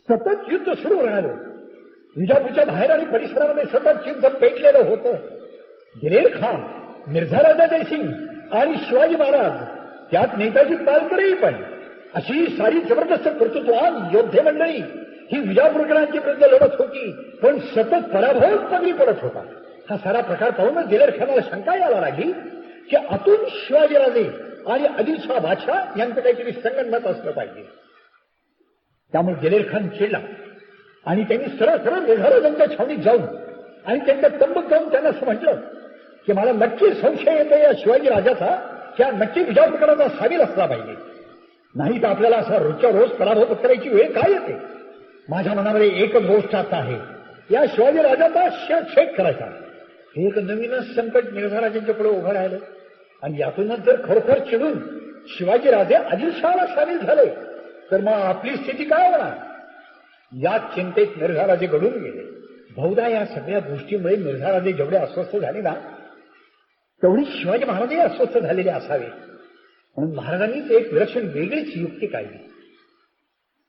सतत युद्ध सुरू राहिलं. विजापूरच्या बाहेर आणि परिसरामध्ये सतत युद्ध पेटलेलं होतं. दिलेर खान, मिर्झा राजा जयसिंग आणि शिवाजी महाराज, त्यात नेताजी पालकरही पण, अशी सारी जबरदस्त कर्तृत्ववान योद्धे मंडळी ही विजापूरकरांच्या विरुद्ध लढत होती, पण सतत पराभव पदरी पडत होता. हा सारा प्रकार पाहूनच दिलेर खानाला शंका यायला लागली की आतून शिवाजीराजे आणि आदिलशाह बादशाह यांचं काहीतरी संगनमत असलं पाहिजे. त्यामुळे दिलेर खान चिडला आणि त्यांनी सरळ सरळ मेघाराजांच्या छावणीत जाऊन आणि त्यांच्या तंबूत जाऊन त्यांना असं म्हटलं की मला नक्की संशय येतो या शिवाजी राजाचा, त्या नक्की विजापूरकरांचा सामील असला पाहिजे, नाही तर आपल्याला असा रोजच्या रोज पराभव पत्करायची वेळ काय येते. माझ्या मनामध्ये एकच गोष्ट आता आहे, या शिवाजी राजाचा शेक करायचा. हे एक नवीनच संकट मिर्झा राजांच्या पुढे उभं राहिलं आणि यातूनच जर खरोखर चिडून शिवाजी राजे आदिलशहाला सामील झाले तर मग आपली स्थिती काय होणार. या चिंतेत मिर्झा राजे घडून गेले. बहुधा या सगळ्या गोष्टीमुळे मिर्झा राजे जेवढे अस्वस्थ झाले ना, तेवढी शिवाजी महाराजही अस्वस्थ झालेले असावे. म्हणून महाराजांनीच एक विलक्षण वेगळीच युक्ती काढली.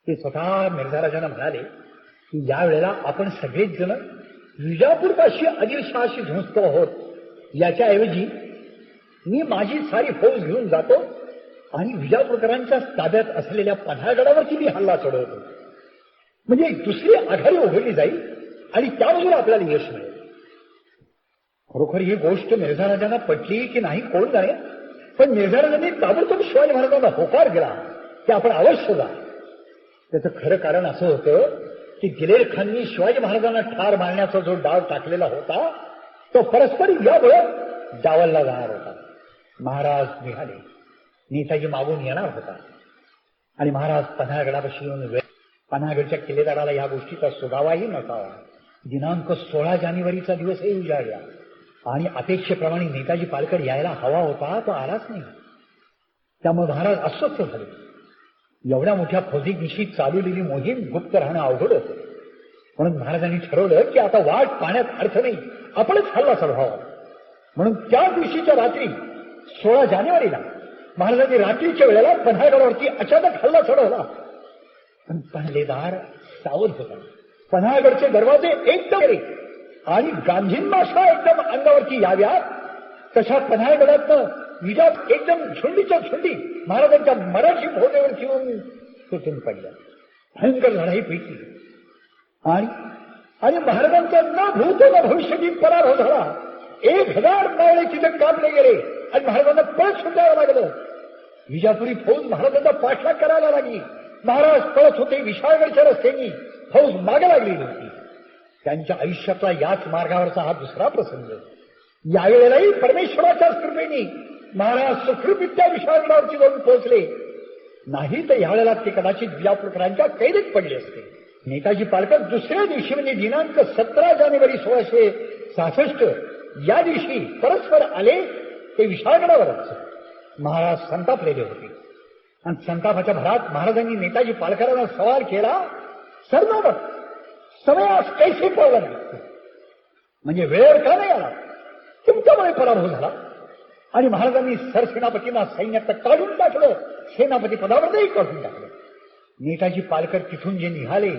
ते स्वतः मिर्झा राजांना म्हणाले की यावेळेला आपण सगळेच जण विजापूरपाशी आदिलशहाशी झुंजतो आहोत, याच्याऐवजी मी माझी सारी फौज घेऊन जातो आणि विजापूरकरांच्या ताब्यात असलेल्या पन्हाळगडावरती मी हल्ला चढवतो. म्हणजे एक दुसरी आघाडी उघडली जाईल आणि त्यामधून आपल्याला यश मिळेल. खरोखर ही गोष्ट मिर्झा राजांना पटली की नाही कोण जाणे, पण मिर्झा राजांनी ताबडतोब शिवाजी महाराजांना होकार दिला की आपण अवश्य जा. त्याचं खरं कारण असं होतं की दिलेर खाननी शिवाजी महाराजांना ठार मारण्याचा जो डाव टाकलेला होता तो परस्पर यामुळे डावलला जाणार होता. महाराज निघाले, नेताजी मागून येणार होता आणि महाराज पन्हाळगडापाशी येऊन पन्हाळगडच्या किल्लेदाराला या गोष्टीचा सुगावाही नसावा. दिनांक 16 जानेवारीचा दिवसही उजाडला आणि अपेक्षेप्रमाणे नेताजी पालकर यायला हवा होता, तो आलाच नाही. त्यामुळे महाराज अस्वस्थ झाले. एवढ्या मोठ्या फौजीनिशी चालवलेली मोहीम गुप्त राहणं अवघड होतं. म्हणून महाराजांनी ठरवलं की आता वाट पाण्यात अर्थ नाही, आपणच हल्ला चढवावा. म्हणून त्या दिवशीच्या रात्री 16 जानेवारीला महाराजांनी रात्रीच्या वेळेला पन्हाळगडावरती अचानक हल्ला चढवला. पण पहलेदार सावध होता. पन्हाळगडचे दरवाजे एकदम गेले आणि गांधींमाशा एकदम अंगावरती याव्यात तशा पन्हाळगडातनं विजा एकदम झुंडीच्या झुंडी महाराजांच्या मराठी भोवतेवरती येऊन तुटून पडल्या. भयंकर लढाई पेटली आणि महाराजांचा न भूत न भविष्याची पराभव झाला. 1000 नाळे तिथे कापले गेले आणि महाराजांना पळत सुटायला लागलं. विजापुरी फौज महाराजांचा पाठलाग करायला लागली. महाराज पळत होते विशाळगडच्या रस्त्यानी, फौज मागे लागलेली होती. त्यांच्या आयुष्यातला याच मार्गावरचा हा दुसरा प्रसंग. यावेळेलाही परमेश्वराच्याच कृपेने महाराज सुखरूपरित्या विशाळगडावरती जाऊन पोहोचले. नाही तर यावेळेला ते कदाचित विजापूरकरांच्या कैदेत पडले असते. नेताजी पालकर दुसऱ्या दिवशी म्हणजे दिनांक 17 जानेवारी 1666 या दिवशी परस्पर आले ते विशाळगडावरच. महाराज संतापलेले होते आणि संतापाच्या भरात महाराजांनी नेताजी पालकरांना सवाल केला, सरनोबत समयास कैसे पडला नाही, म्हणजे वेळेवर का नाही आला, तुमच्यामुळे पराभव झाला. आणि महाराजांनी सरसेनापतींना सैन्यात काढून टाकलं, सेनापती पदावरही काढून टाकलं. नेताजी पालकर तिथून जे निघाले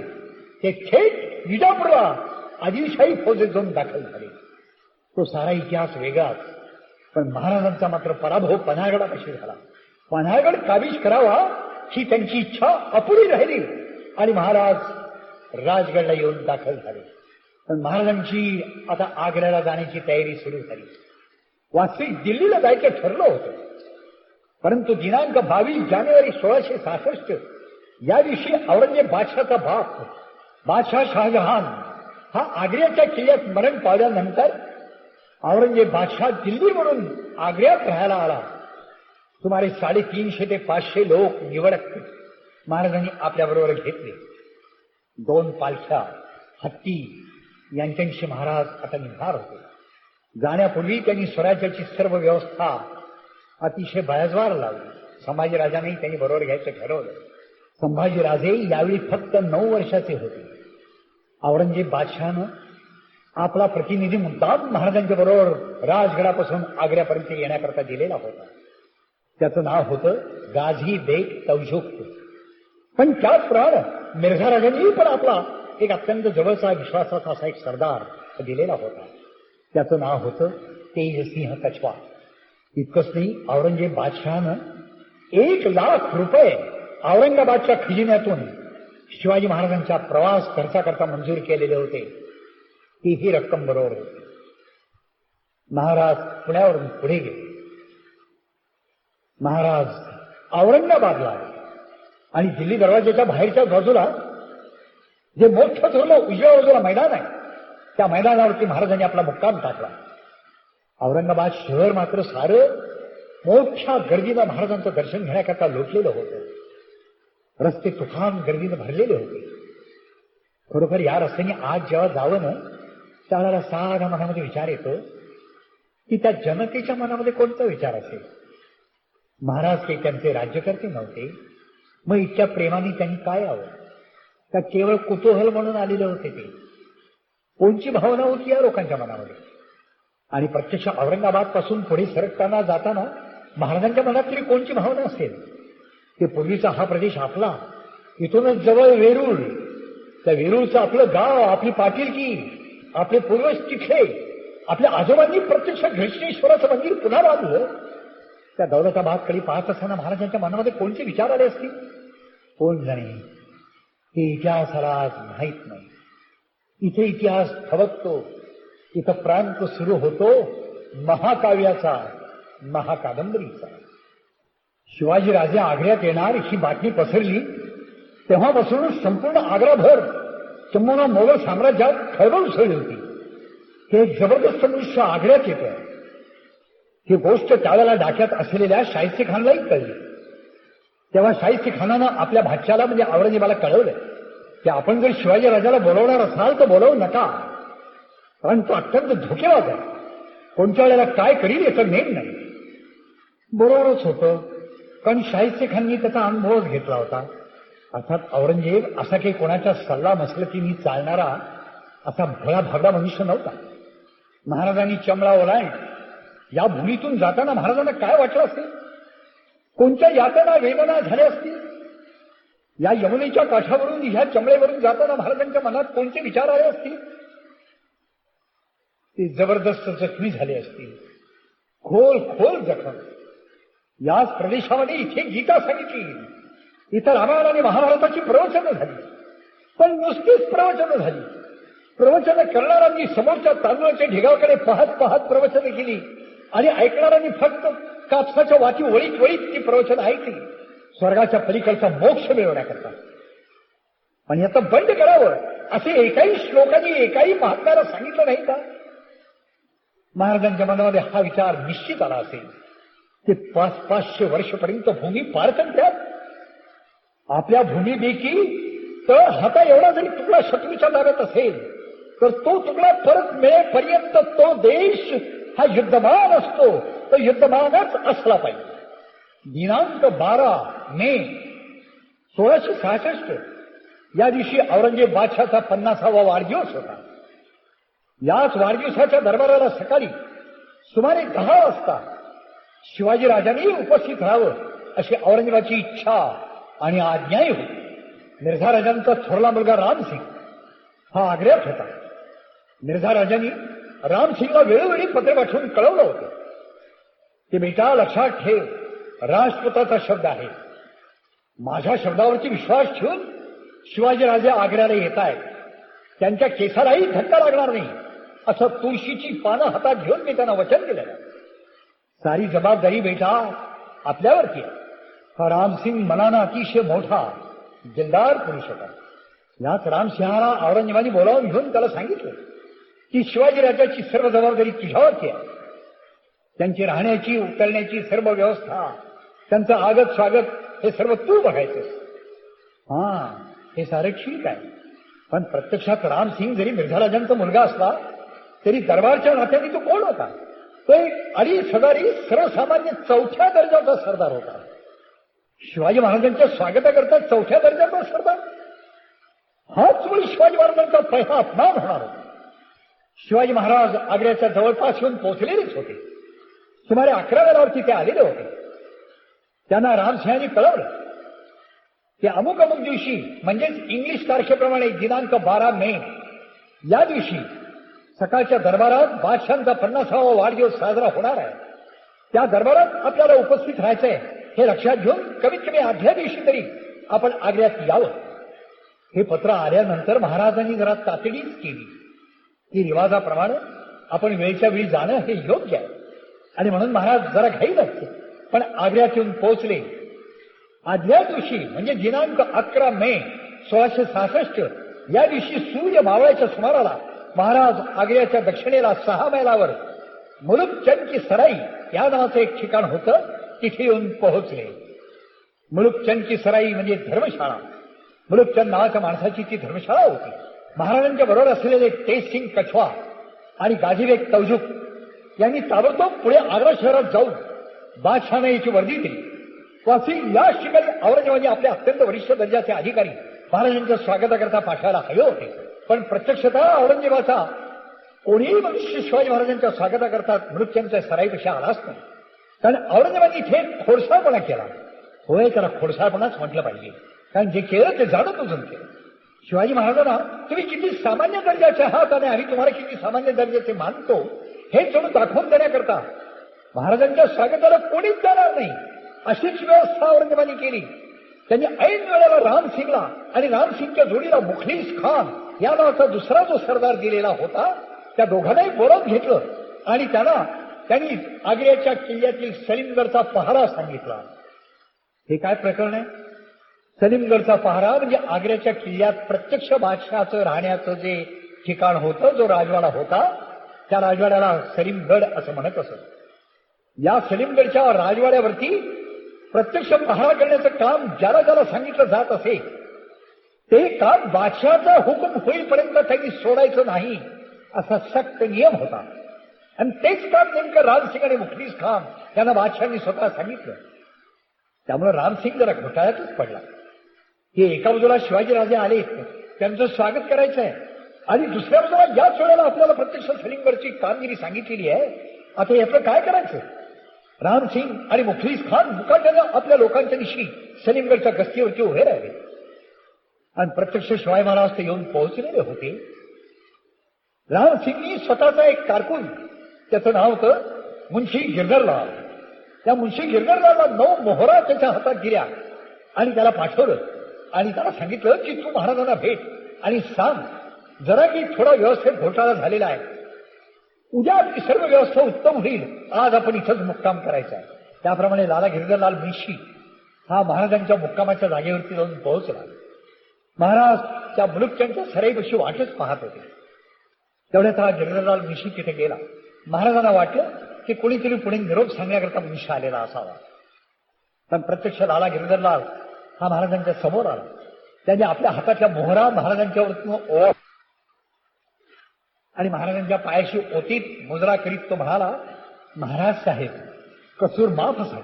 ते थेट विजापूरला आदिलशाही फौजेत जाऊन दाखल झाले. तो सारा इतिहास वेगळाच. पण महाराजांचा मात्र पराभव पन्हाळगडापाशी झाला. पन्हाळगड काबीज करावा ही त्यांची इच्छा अपुरी राहिली आणि महाराज राजगडला येऊन दाखल झाले. पण महाराजांची आता आग्र्याला जाण्याची तयारी सुरू झाली. वास्तविक दिल्लीला जायचं ठरलं होतं, परंतु दिनांक 22 जानेवारी 1666 या दिवशी औरंगजेब बादशाहचा बाप बादशाह शहाजहान हा आग्र्याच्या किल्ल्यात मरण पावल्यानंतर औरंगजेब बादशाह दिल्ली म्हणून आग्र्यात राहायला आला. सुमारे 350 ते 500 लोक निवडक महाराजांनी आपल्याबरोबर घेतले. 2 पालख्या हत्ती यांच्याशी महाराज आता निघार होते. जाण्यापूर्वी त्यांनी स्वराज्याची सर्व व्यवस्था अतिशय बळजबरीने लावली. संभाजीराजांनी त्यांनी बरोबर घ्यायचं ठरवलं. संभाजीराजे यावेळी फक्त 9 वर्षाचे होते. औरंगजेब बादशहानं आपला प्रतिनिधी मुद्दाम महाराजांच्या बरोबर राजगडापासून आग्र्यापर्यंत येण्याकरता दिलेला होता. त्याचं नाव होतं गाझी बेग तौजुक. पण त्याचप्रमाणे मिर्झा राजांनी पण आपला एक अत्यंत जवळचा विश्वासाचा असा एक सरदार दिलेला होता. त्याचं नाव होतं तेजसिंह कछवा. इतकंच नाही, औरंगजेब बादशहानं 1,00,000 रुपये औरंगाबादच्या खजिन्यातून शिवाजी महाराजांच्या प्रवास खर्चाकरता मंजूर केलेले होते. ही रक्कम बरोबर होती. महाराज पुण्यावरून पुढे गेले. महाराज औरंगाबादला आले आणि दिल्ली दरवाजाच्या बाहेरच्या बाजूला जे मोठं थोरलं उजव्या बाजूला मैदान आहे, त्या मैदानावरती महाराजांनी आपला मुक्काम टाकला. औरंगाबाद शहर मात्र सारं मोठ्या गर्दीनं महाराजांचं दर्शन घेण्याकरता लोटलेलं होतं. रस्ते तुफान गर्दीनं भरलेले होते. खरोखर या रस्त्याने आज जेव्हा जावं ना, त्यावेळेला सारा मनामध्ये विचार येतो की त्या जनतेच्या मनामध्ये कोणता विचार असेल. महाराज काही त्यांचे राज्यकर्ते नव्हते, मग इतक्या प्रेमाने त्यांनी काय यावं? का केवळ कुतूहल म्हणून आलेले होते ते? कोणची भावना होती या लोकांच्या मनामध्ये? आणि प्रत्यक्ष औरंगाबाद पासून पुढे सरकताना जाताना महाराजांच्या मनात तरी कोणची भावना असेल? ते पूर्वीचा हा प्रदेश आपला, इथूनच जवळ वेरूळ, त्या वेरूळचं आपलं गाव, आपली पाटीलकी, आपले पूर्वज तिथले, आपल्या आजोबांनी प्रत्यक्ष घृष्णेश्वराचं मंदिर पुन्हा बांधलं. त्या दौलताबादकडे पाहत असताना महाराजांच्या मनामध्ये कोणते विचार आले असतील? कोण जाणे. ते इतिहासाला आज माहीत नाही. इथे इतिहास फवकतो, इथं प्रांत सुरू होतो महाकाव्याचा, महाकादंबरीचा. शिवाजी राजे आग्र्यात येणार ही बातमी पसरली तेव्हापासून संपूर्ण आग्राभर संपूर्ण मोगल साम्राज्यात खळबळ उसळली होती. हे जबरदस्त दृश्य आग्र्यात येतं. ही गोष्ट त्यावेळेला डाक्यात असलेल्या शाहिस्ते खानलाही कळली. तेव्हा शाहिस्ते खानानं आपल्या भाच्याला म्हणजे औरंगजेबाला कळवलं की आपण जर शिवाजी राजाला बोलवणार असाल तर बोलवू नका, कारण तो अत्यंत धोकेबाज आहे. कोणत्या वेळेला काय करील याचं नेम नाही. बरोबरच होतं, कारण शाहिस्ते खाननी त्याचा अनुभवच घेतला होता. अर्थात औरंगजेब असा काही कोणाच्या सल्ला मसलतीने चालणारा असा भोळा भागडा मनुष्य नव्हता. महाराजांनी चमडा ओलांड या भूमीतून जाताना महाराजांना काय वाटलं असेल? कोणत्या यातना वेदना झाल्या असतील? या यमुनेच्या काठावरून ह्या चमडेवरून जाताना महाराजांच्या मनात कोणते विचार आले असतील? ते जबरदस्त जखमी झाले असतील, खोल खोल जखम. याच प्रदेशामध्ये इथे गीता सांगितली, इथं रामायण आणि महाभारताची प्रवचनं झाली. पण नुसतीच प्रवचनं झाली. प्रवचनं करणाऱ्यांनी समोरच्या तांदूळाच्या ढिगाकडे पाहत पाहत प्रवचनं केली आणि ऐकणाऱ्यांनी फक्त कापसाच्या वाटी वळीत वळीत ती प्रवचनं ऐकली, स्वर्गाच्या पलीकडचा मोक्ष मिळवण्याकरता. पण याचं बंद करावं असे एकाही श्लोकांनी एकाही महात्म्याला सांगितलं नाही का? महाराजांच्या मनामध्ये हा विचार निश्चित आला असेल. ते 500 वर्षपर्यंत भूमी पार करतात. आपल्या भूमीपैकी तर हाता एवढा जरी तुकडा शत्रूच्या ताब्यात असेल तर तो तुकडा परत मिळेपर्यंत तो देश हा युद्धमान असतो. तो युद्धमानच असला पाहिजे. दिनांक 12 मे 1666 या दिवशी औरंगजेब बादशाचा 50वा वाढदिवस होता. याच वाढदिवसाच्या दरबाराला सकाळी सुमारे 10 वाजता शिवाजी राजांनी उपस्थित राहावं अशी औरंगजेबाची इच्छा आणि आज्ञाही होती. मिर्झा राजांचा थोरला मुलगा रामसिंग हा आग्र्यात होता. मिर्झा राजांनी रामसिंगला वेळोवेळी पत्र पाठवून कळवलं होतं की बेटा लक्षात ठेव, राजपुताचा शब्द आहे. माझ्या शब्दावरती विश्वास ठेवून शिवाजी राजे आग्र्याला येत आहेत. त्यांच्या केसालाही धक्का लागणार नाही असं तुळशीची पानं हातात घेऊन मी त्यांना वचन दिलं. सारी जबाबदारी बेटा आपल्यावरती आहे. हा रामसिंग मनानं अतिशय मोठा दिलदार पुरुष होता. याच रामसिंहाला औरंगजेबाने बोलावून घेऊन त्याला सांगितलं की शिवाजी राजाची सर्व जबाबदारी तुझ्यावरती आहे. त्यांची राहण्याची उतरण्याची सर्व व्यवस्था, त्यांचं आगत स्वागत हे सर्व तू बघायचंस. हे सारं ठीक आहे, पण प्रत्यक्षात रामसिंग जरी मिर्झा राजांचा मुलगा असला तरी दरबारच्या नात्याने तो कोण होता? तो एक 2,500 सर्वसामान्य 4थ्या दर्जाचा सरदार होता. शिवाजी महाराजांच्या स्वागताकरता 4थ्या दर्जाचा सरदार हाच मुळे शिवाजी महाराजांचा पहिला अपमान होणार होता. शिवाजी महाराज आग्र्याच्या जवळपास येऊन पोहोचलेलेच होते. सुमारे 11 वेळावरती ते आलेले होते. त्यांना रामसिंहांनी कळवलं की अमुक अमुक दिवशी म्हणजेच इंग्लिश तारखेप्रमाणे दिनांक 12 मे या दिवशी सकाळच्या दरबारात बादशांचा 50वा वाढदिवस साजरा होणार आहे. त्या दरबारात आपल्याला उपस्थित राहायचंय हे लक्षात घेऊन कमीत कमी आदल्या दिवशी तरी आपण आग्र्यात यावं. हे पत्र आल्यानंतर महाराजांनी जरा तातडीच केली की रिवाजाप्रमाणे आपण वेळच्या वेळी जाणं हे योग्य आहे आणि म्हणून महाराज जरा घाई लागते. पण आग्र्यात येऊन पोहोचले. आदल्या दिवशी म्हणजे दिनांक 11 मे 1666 या दिवशी सूर्य मावळ्याच्या सुमाराला महाराज आग्र्याच्या दक्षिणेला 6 मैलावर मुलुकचंद की सराई या नावाचं एक ठिकाण होतं, तिथे येऊन पोहोचले. मुलुकचंद की सराई म्हणजे धर्मशाळा. मुलुकचंद नावाच्या माणसाची ती धर्मशाळा होती. महाराजांच्या बरोबर असलेले तेजसिंग कछवा आणि गाजीबेग तौजुक यांनी ताबडतोब पुढे आग्रा शहरात जाऊन बादशाहने याची वर्दी दिली. वासी या ठिकाणी औरंगजेबाने आपले अत्यंत वरिष्ठ दर्जाचे अधिकारी महाराजांच्या स्वागताकरता पाठवायला हवे होते. पण प्रत्यक्षतः औरंगजेबाचा कोणीही मनुष्य शिवाजी महाराजांच्या स्वागताकरता मुलुकचंदच्या सराईपेक्षा आलाच नाही. कारण औरंगजेबाने इथे खोडसाळपणा केला. होय, त्याला खोडसाळपणाच म्हटलं पाहिजे, कारण जे केलं ते जाणून बुजून केलं. शिवाजी महाराजांना तुम्ही किती सामान्य दर्जाचे आहात आणि आम्ही तुम्हाला किती सामान्य दर्जाचे मानतो हे जणू दाखवून देण्याकरता महाराजांच्या स्वागताला कोणीच जाणार नाही अशीच व्यवस्था औरंगजेबाने केली. त्यांनी ऐन वेळेला रामसिंगला आणि रामसिंगच्या जोडीला मुखलीस खान या नावाचा दुसरा जो सरदार दिलेला होता त्या दोघांनाही बोलावून घेतलं आणि त्यांनी आग्र्याच्या किल्ल्यातील सलीमगडचा पहारा सांगितला. हे काय प्रकरण आहे? सलीमगडचा पहारा म्हणजे आग्र्याच्या किल्ल्यात प्रत्यक्ष बादशहाचं राहण्याचं जे ठिकाण होतं, जो राजवाडा होता, त्या राजवाड्याला सलीमगड असं म्हणत असत. या सलीमगडच्या राजवाड्यावरती प्रत्यक्ष पहारा करण्याचं काम ज्याला ज्याला सांगितलं जात असे ते काम बादशहाचा हुकूम होईपर्यंत त्यांनी सोडायचं नाही असा सक्त नियम होता. आणि तेच काम नेमकं रामसिंग आणि मुखलीस खान यांना बादशहांनी स्वतः सांगितलं. त्यामुळे रामसिंग जरा घोटाळ्यातच पडला की एका बाजूला शिवाजीराजे आले, त्यांचं स्वागत करायचं आहे आणि दुसऱ्या बाजूला याच वेळेला आपल्याला प्रत्यक्ष सलीमगडची कामगिरी सांगितलेली आहे. आता याचं काय करायचं? रामसिंग आणि मुखलीस खान मुकाट्यानं आपल्या लोकांच्या दिवशी सलीमगडच्या गस्तीवरती उभे राहिले आणि प्रत्यक्ष शिवाजी महाराज ते येऊन पोहोचलेले होते. रामसिंगनी स्वतःचा एक कारकून, त्याचं नाव होतं मुन्शी गिरधरलाल, त्या मुन्शी गिरधरलालला 9 मोहरा त्याच्या हातात दिल्या आणि त्याला पाठवलं आणि त्याला सांगितलं की तू महाराजांना भेट आणि सांग जरा की थोडा व्यवस्थेत घोटाळा झालेला आहे, उद्या आपली सर्व व्यवस्था उत्तम होईल, आज आपण इथंच मुक्काम करायचा आहे. त्याप्रमाणे लाला गिरधरलाल मुन्शी हा महाराजांच्या मुक्कामाच्या जागेवरती जाऊन पोहोचला. महाराज त्या मुलुकचंदच्या सराईपाशी वाटच पाहत होते. तेवढ्यात हा गिरधरलाल मुन्शी तिथे गेला. महाराजांना वाटलं की कोणीतरी पुढे निरोप सांगण्याकरता मुन्शी आलेला असावा. पण प्रत्यक्ष लाला गिरधरलाल हा महाराजांच्या समोर आला. त्याने आपल्या हातातल्या मोहरा महाराजांच्यावरती ओढ आणि महाराजांच्या पायाशी ओतीत मुजरा करीत तो म्हणाला, महाराज साहेब, कसूर माफ असाल.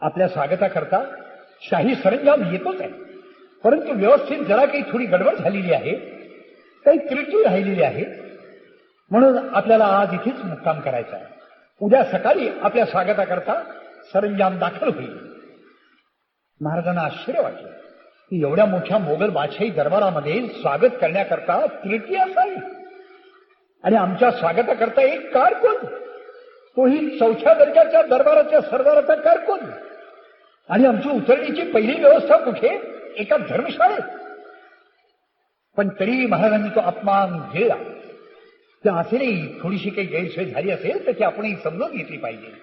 आपल्या स्वागताकरता शाही सरंजाम येतोच आहे, परंतु व्यवस्थेत जरा काही थोडी गडबड झालेली आहे, काही त्रुटी राहिलेली आहे, म्हणून आपल्याला आज इथेच मुक्काम करायचा आहे. उद्या सकाळी आपल्या स्वागताकरता सरंजाम दाखल होईल. महाराजांना आश्चर्य वाटलं की एवढ्या मोठ्या मोगल बादशाही दरबारामध्ये स्वागत करण्याकरता त्रुटी असावी आणि आमच्या स्वागताकरता एक कारकून, तोही 4थ्या दर्जाच्या दरबाराच्या सरदाराचा कारकून, आणि आमची उतरण्याची पहिली व्यवस्था कुठे? एका धर्मशाळेत. पण तरी महाराजांनी तो अपमान झेलला. त्या असेलही थोडीशी काही गैरसोय झाली असेल तर ती आपणही समजून घेतली पाहिजे.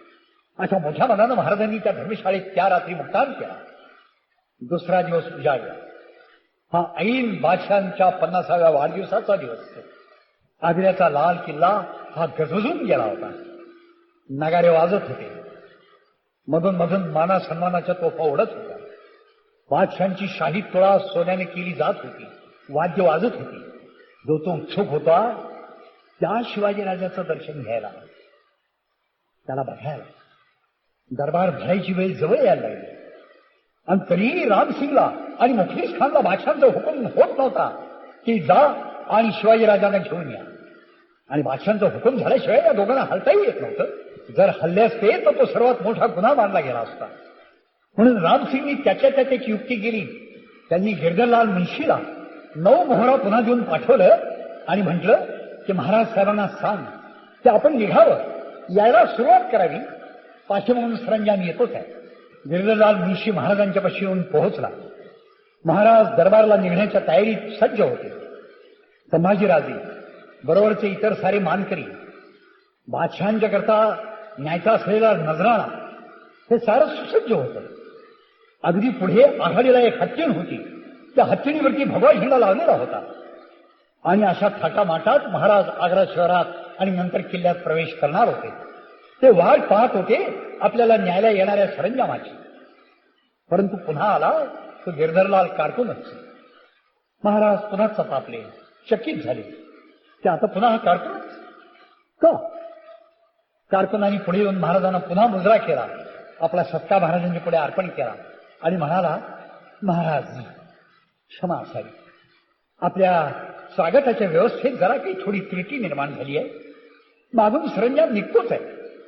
अशा मोठ्या मनानं महाराजांनी त्या धर्मशाळेत त्या रात्री मुक्काम केला. दुसरा दिवस उजाडला. हा ऐन बादशाहांच्या 50व्या वाढदिवसाचा दिवस. आग्र्याचा लाल किल्ला हा गजबजून गेला होता. नगारे वाजत होते, मधून मधून माना सन्मानाच्या तोफा ओढत होत्या. बादशाहांची शाही तुळा सोन्याने केली जात होती, वाद्य वाजत होती. जो तो उत्सुक होता त्या शिवाजीराजाचं दर्शन घ्यायला, त्याला बघायला दरबार भरायची वेळ जवळ यायला लागली. आणि तरीही रामसिंगला आणि मुखलीस खानला बादशाहांचा हुकूम होत नव्हता की जा आणि शिवाजीराजांना घेऊन या. आणि बादशाहांचा हुकूम झाल्याशिवाय या दोघांना हलताही येत नव्हतं. जर हल्ले असते तर तो सर्वात मोठा गुन्हा मानला गेला असता. म्हणून रामसिंगनी त्याची युक्ती केली. त्यांनी गिरधरलाल मुंशीला 9 मोहरा पुन्हा देऊन पाठवलं आणि म्हटलं की महाराज साहेबांना सांग की आपण निघावं, यायला सुरुवात करावी, पाशी म्हणून सरंजाम येतोच आहे. गिरधरलाल मुंशी महाराजांच्या पाशी येऊन पोहोचला. महाराज दरबारला निघण्याच्या तयारीत सज्ज होते. संभाजीराजे बरोबरचे इतर सारे मानकरी, बादशहांच्या करता न्यायचा असलेला नजराणा, हे सारं सुसज्ज होतं. अगदी पुढे आघाडीला एक हत्तीण होती. त्या हत्तीणीवरती भगवा झेंडा लावलेला होता. आणि अशा थाटामाटात महाराज आग्रा शहरात आणि नंतर किल्ल्यात प्रवेश करणार होते. ते वाट पाहत होते आपल्याला न्यायला येणाऱ्या सरंजामाची. परंतु पुन्हा आला तो गिरधरलाल कारकूनच. महाराज पुन्हा चपापले, चकित झाले. ते आता पुन्हा हा कारकूनच का? कारकुनांनी पुढे येऊन महाराजांना पुन्हा मुजरा केला, आपला सत्कार महाराजांच्या पुढे अर्पण केला आणि म्हणाला, महाराज क्षमा असावी, आपल्या स्वागताच्या व्यवस्थेत जरा काही थोडी त्रुटी निर्माण झाली आहे. मागून सरंजाम निघतोच आहे,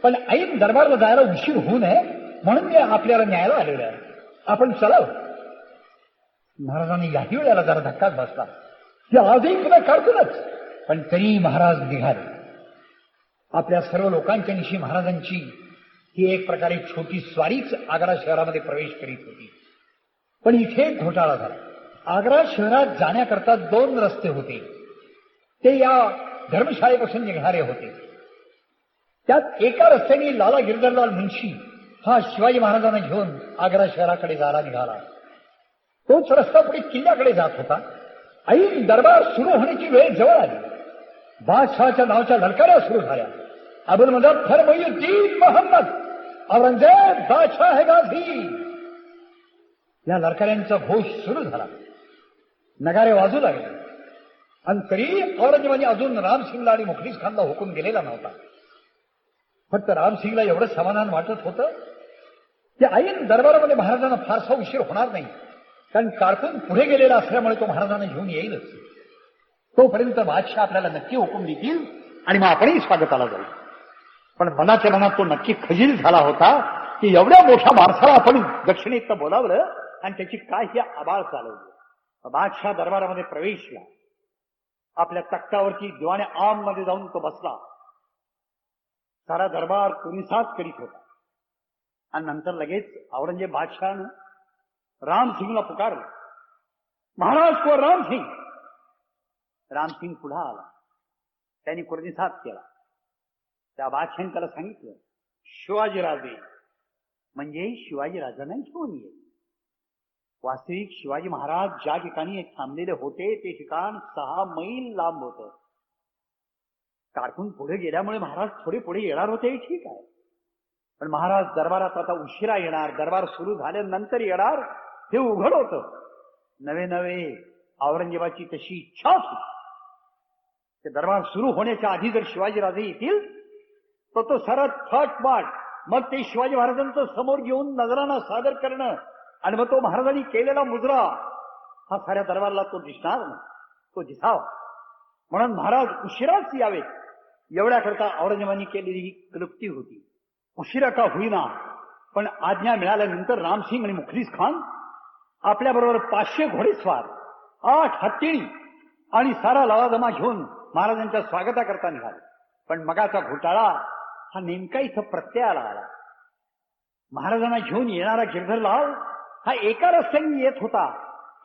पण ऐन दरबारला जायला उशीर होऊ नये म्हणून मी आपल्याला न्यायला आलेलो आहे. आपण चलावं. महाराजांनी याही वेळेला जरा धक्काच बसला की आजही पुन्हा कारकूनच. पण तरी महाराज निघाले. आपल्या सर्व लोकांच्या निशी महाराजांची ही एक प्रकारे छोटी स्वारीच आग्रा शहरामध्ये प्रवेश करीत होती. पण इथे एक घोटाळा झाला. आग्रा शहरात जाण्याकरता 2 रस्ते होते. ते या धर्मशाळेपासून निघणारे होते. त्यात एका रस्त्याने लाला गिरधरलाल मुंशी हा शिवाजी महाराजांना घेऊन आग्रा शहराकडे जायला निघाला. तोच रस्ता पुढे किल्ल्याकडे जात होता. ऐन दरबार सुरू होण्याची वेळ जवळ आली. बादशहाच्या नावाच्या ललकाऱ्या सुरू झाल्या. अबुल मुझफ्फर मुईउद्दीन मोहम्मद, औरंगजेब बादशाह है गाझी, या ललकाऱ्यांचा घोष सुरू झाला. नगारे वाजू लागले. आणि तरी औरंगजेबाने अजून रामसिंगला आणि मुखलिस खानला हुकूम दिलेला नव्हता. फक्त रामसिंगला एवढं समाधान वाटत होतं की ऐन दरबारामध्ये महाराजांना फारसा उशीर होणार नाही, कारण कारकून पुढे गेलेला असल्यामुळे तो महाराजांना घेऊन येईलच. तोपर्यंत बादशाह आपल्याला नक्की हुकूम देतील आणि मग आपणही स्वागताला जाऊ. पण मनाच्या मनात तो नक्की खजील झाला होता की एवढ्या मोठ्या माणसाला आपण दक्षिणेत बोलावलं आणि त्याची काय ही आबाळ चालवली. बादशाह दरबारामध्ये प्रवेशला. आपल्या तख्तावरती दिवाणे आम मध्ये जाऊन तो बसला. सारा दरबार कुणीसात करीत होता. आणि नंतर लगेच औरंगजेब बादशहानं रामसिंगला पुकारलं, महाराज को रामसिंग. रामसिंग पुढे आला. त्यांनी कुर्निसात केला. त्या बादशाहाने त्याला सांगितलं, शिवाजीराजे म्हणजे शिवाजीराजांना घेऊन ये. वास्तविक शिवाजी महाराज ज्या ठिकाणी थांबलेले होते ते ठिकाण 6 मैल लांब होतं. कारकून पुढे गेल्यामुळे महाराज थोडे पुढे येणार होते, ठीक आहे. पण महाराज दरबारात आता उशिरा येणार, दरबार सुरू झाल्यानंतर येणार हे उघड होतं. नवे नवे औरंगजेबाची तशी इच्छा होती. ते दरबार सुरू होण्याच्या आधी जर शिवाजीराजे येतील तर तो सरळ थटबाट मग ते शिवाजी महाराजांचं समोर घेऊन नजराना सादर करणं आणि मग तो महाराजांनी केलेला मुजरा हा साऱ्या दरबारला तो दिसणार नाही, तो दिसावा. म्हणून महाराज उशिराच यावेत एवढ्याकरता औरंगजेबाने केलेली ही क्लुप्ती होती. उशिरा का होईना पण आज्ञा मिळाल्यानंतर रामसिंग आणि मुखलिस खान आपल्याबरोबर 500 घोडेस्वार, 8 हत्तीणी आणि सारा लवाजमा घेऊन महाराजांच्या स्वागताकरता निघाले. पण मगाचा घोटाळा हा नेमका इथं प्रत्ययाला आला. महाराजांना घेऊन येणारा गिरधरलाल हा एका रस्त्याने येत होता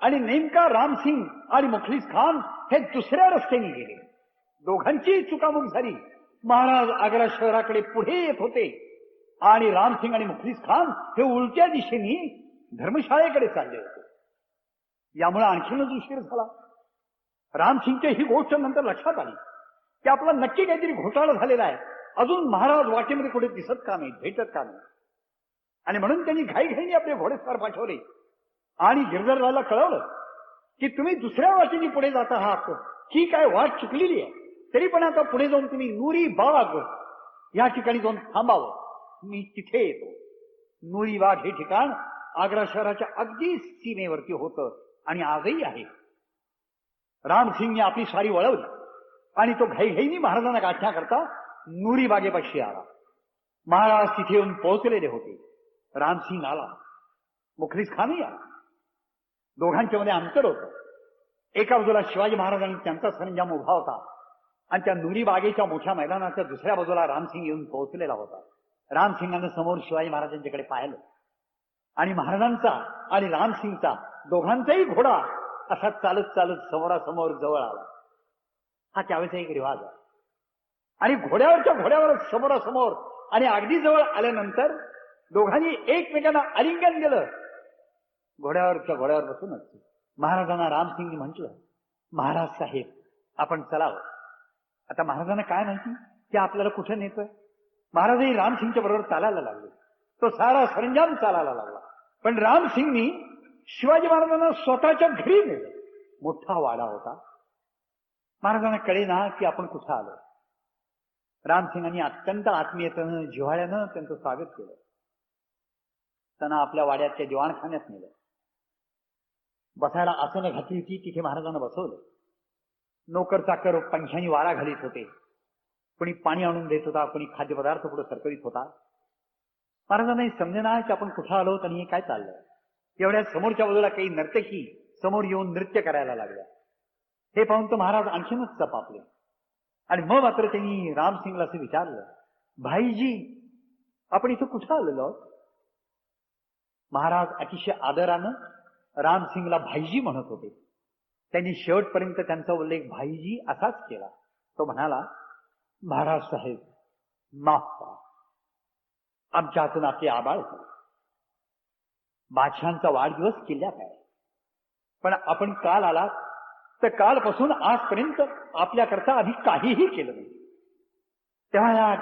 आणि नेमका रामसिंग आणि मुखलिस खान हे दुसऱ्या रस्त्याने गेले. दोघांची चुकामुक झाली. महाराज आग्रा शहराकडे पुढे येत होते आणि रामसिंग आणि मुखलिस खान हे उलट्या दिशेने धर्मशाळेकडे चालले होते. यामुळे आणखीनच उशीर झाला. रामसिंगच्या ही गोष्ट नंतर लक्षात आली की आपला नक्की काहीतरी घोटाळा झालेला आहे. अजून महाराज वाटेमध्ये कुठे दिसत का नाही, भेटत का नाही. आणि म्हणून त्यांनी घाईघाईने आपले घोडेस्वार पाठवले आणि गिरधरलालला कळवलं की तुम्ही दुसऱ्या वाटेने पुढे जात आहात, ही काय वाट चुकलेली आहे. तरी पण आता पुढे जाऊन तुम्ही नुरी बाग या ठिकाणी जाऊन थांबावं. मी तिथे येतो. नुरी बाग हे ठिकाण आग्रा शहराच्या अगदी सीमेवरती होतं आणि आजही आहे. रामसिंगने आपली स्वारी वळवली आणि तो घाईघाईने महाराजांना गाठण्याकरता नुरी बागेपाशी आला. महाराज तिथे येऊन पोहोचलेले होते. रामसिंग आला. मुखलीस खानही आला. दोघांच्या मध्ये अंतर होतं. एका बाजूला शिवाजी महाराज आणि त्यांचा सरंजाम उभा होता आणि त्या नुरी बागेच्या मोठ्या मैदानाच्या दुसऱ्या बाजूला रामसिंग येऊन पोहोचलेला होता. रामसिंगानं समोर शिवाजी महाराजांच्याकडे पाहिलं आणि महाराजांचा आणि रामसिंगचा दोघांचाही घोडा असा चालत चालत समोरासमोर जवळ आला. हा त्यावेळेचा एक रिवाज आहे. आणि घोड्यावर समोरासमोर आणि अगदी जवळ आल्यानंतर दोघांनी एकमेकांना आलिंगन दिलं. घोड्यावर बसूनच महाराजांना रामसिंगनी म्हटलं, महाराज साहेब आपण चलावं. आता महाराजांना काय माहिती की आपल्याला कुठे नेतोय. महाराजही रामसिंगच्या बरोबर चालायला लागले. तो सारा सरंजाम चालायला लागला. पण रामसिंगनी शिवाजी महाराजांना स्वतःच्या घरी नेलं. मोठा वाडा होता. महाराजांना कळेना की आपण कुठं आलो. रामसिंगांनी अत्यंत आत्मीयतेनं जिव्हाळ्यानं त्यांचं स्वागत केलं. त्यांना आपल्या वाड्याच्या दिवाणखान्यात नेलं. बसायला आसनं घातली होती, तिथे महाराजांना बसवलं. नोकर चाकर पंख्यानी वारा घालीत होते. कोणी पाणी आणून देत होता, कोणी खाद्यपदार्थ पुढे सरकवीत होता. महाराजांनाही समजेना की आपण कुठं आलो आणि हे काय चाललंय. एवढ्या समोरच्या बाजूला काही नर्तकी समोर येऊन नृत्य करायला लागल्या. हे पाहून तर महाराज आणखीनच चपापले. आणि मग मात्र त्यांनी रामसिंगला असं विचारलं, भाईजी आपण इथं कुठं आलेलो आहोत. महाराज अतिशय आदरानं रामसिंगला भाईजी म्हणत होते. त्यांनी शेवटपर्यंत त्यांचा उल्लेख भाईजी असाच केला. तो म्हणाला, महाराज साहेब माफ करा, आमच्या हातून आपले आबाळ झाले. बादशांचा वाढदिवस किल्ल्यात आहे. पण आपण काल आलात तर कालपासून आजपर्यंत आपल्याकरता आधी काहीही केलं नाही. तेव्हा या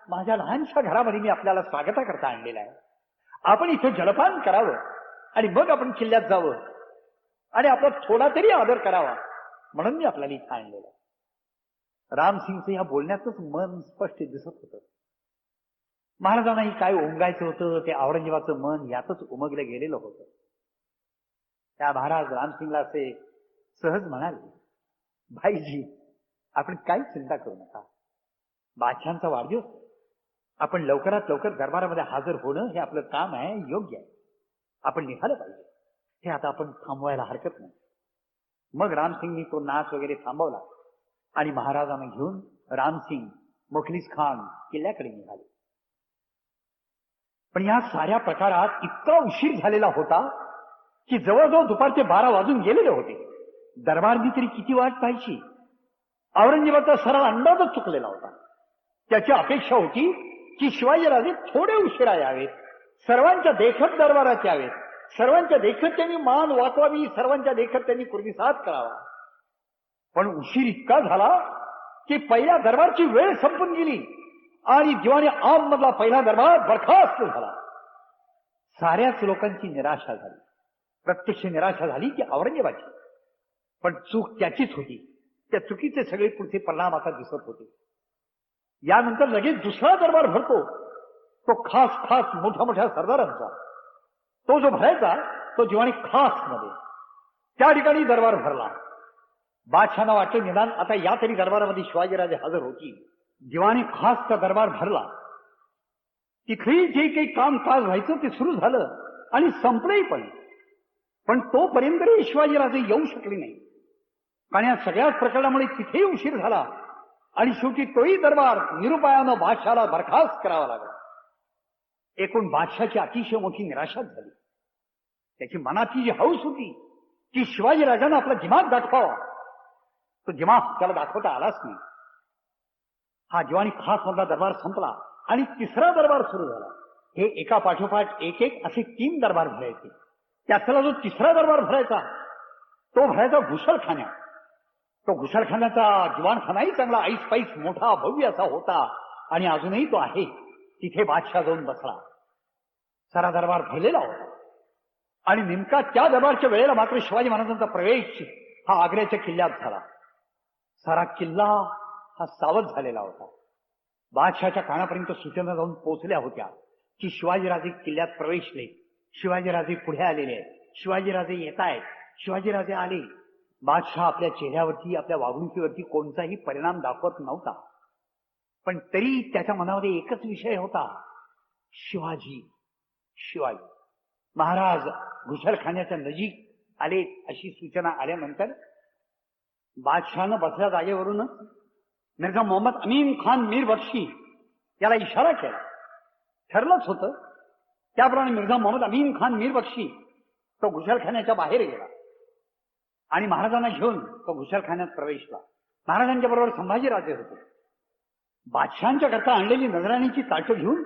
माझ्या लहानशा घरामध्ये मी आपल्याला स्वागताकरता आणलेलं आहे. आपण इथं जलपान करावं आणि मग आपण किल्ल्यात जावं आणि आपला थोडा तरी आदर करावा म्हणून मी आपल्याला इथं आणलेलं आहे. रामसिंगचं या बोलण्यातच मन स्पष्ट दिसत होतं. महाराजांनाही काय ओंगायचं होतं ते औरंगजेबाचं मन यातच उमगलं गेलेलं होतं. त्या महाराज रामसिंगला असे सहज म्हणाले, भाईजी आपण काही चिंता करू नका. बादशांचा वाढदिवस, आपण लवकरात लवकर दरबारामध्ये हजर होणं हे आपलं काम आहे, योग्य आहे. आपण निघालं पाहिजे. हे आता आपण थांबवायला हरकत नाही. मग रामसिंगनी तो नाच वगैरे थांबवला आणि महाराजांना घेऊन रामसिंग मुखलीस खान किल्ल्याकडे निघाले. पण या साऱ्या प्रकारात इतका उशीर झालेला होता की जवळजवळ दुपारचे 12 वाजून गेलेले होते. दरबारनी तरी किती वाट पाहायची. औरंगजेबाचा सरळ अंदाजच चुकलेला होता. त्याची अपेक्षा होती की शिवाजीराजे थोडे उशिरा यावेत, सर्वांच्या देखत दरबारात यावेत, सर्वांच्या देखत त्यांनी मान वाकवावी, सर्वांच्या देखत त्यांनी प्रतिसाद करावा. पण उशीर इतका झाला की पहिल्या दरबारची वेळ संपून गेली आणि दिवाणी आम मधला पहिला दरबार बरखास्त झाला. साऱ्याच लोकांची निराशा झाली. प्रत्यक्ष निराशा झाली की औरंगजेबाची. पण चूक त्याचीच होती. त्या चुकीचे सगळे पुढचे परिणाम आता दिसत होते. यानंतर लगेच दुसरा दरबार भरतो. तो खास मोठ्या मोठ्या सरदारांचा. तो जो भरायचा तो दिवाणी खास मध्ये. त्या ठिकाणी दरबार भरला. बादशाहांना वाटलं निदान आता या तरी दरबारामध्ये शिवाजीराजे हजर होतील. दिवाणी खासचा दरबार भरला. तिथेही जे काही कामकाज व्हायचं ते सुरू झालं आणि संपलंही पण तोपर्यंतही शिवाजीराजे येऊ शकले नाही. कारण या सगळ्याच प्रकरणामुळे तिथेही उशीर झाला आणि शेवटी तोही दरबार निरुपायानं बादशाहाला बरखास्त करावा लागला. एकूण बादशाची अतिशय मोठी निराशाच झाली. त्याची मनाची जी हौस होती की शिवाजीराजांना आपला दिमाग दाखवावा, तो दिमाग त्याला दाखवता आलाच नाही. हा दिवाणी खास मधला दरबार संपला आणि तिसरा दरबार सुरू झाला. हे एका पाठोपाठ एक असे 3 दरबार भरायचे. त्यातला जो तिसरा दरबार भरायचा तो भरायचा घुसळखान्यात. तो घुसळखान्याचा दिवाणखानाही चांगला ऐसपैस मोठा भव्य असा होता आणि अजूनही तो आहे. तिथे बादशाह जाऊन बसला. सारा दरबार भरलेला होता आणि नेमका त्या दरबारच्या वेळेला मात्र शिवाजी महाराजांचा प्रवेश हा आग्र्याच्या किल्ल्यात झाला. सारा किल्ला हा सावध झालेला होता. बादशाहच्या कानापर्यंत सूचना जाऊन पोहोचल्या होत्या की शिवाजीराजे किल्ल्यात प्रवेशले, शिवाजीराजे पुढे आलेले आहेत, शिवाजीराजे येत आहेत, शिवाजीराजे आले. बादशाह आपल्या चेहऱ्यावरती आपल्या वागणुकीवरती कोणताही परिणाम दाखवत नव्हता. पण तरी त्याच्या मनामध्ये एकच विषय होता, शिवाजी शिवाजी. महाराज घुसलखान्याच्या नजीक आले अशी सूचना आल्यानंतर बादशहानं बसल्या जागेवरून मिर्झा मोहम्मद अमीन खान मीर बक्षी याला इशारा केला. ठरलंच होतं त्याप्रमाणे मिर्झा मोहम्मद अमीन खान मीर बक्षी तो घुसलखान्याच्या बाहेर गेला आणि महाराजांना घेऊन तो घुसलखान्यात प्रवेशला. महाराजांच्या बरोबर संभाजीराजे होते. बादशहांच्या करता आणलेली नजराणीची ताटं घेऊन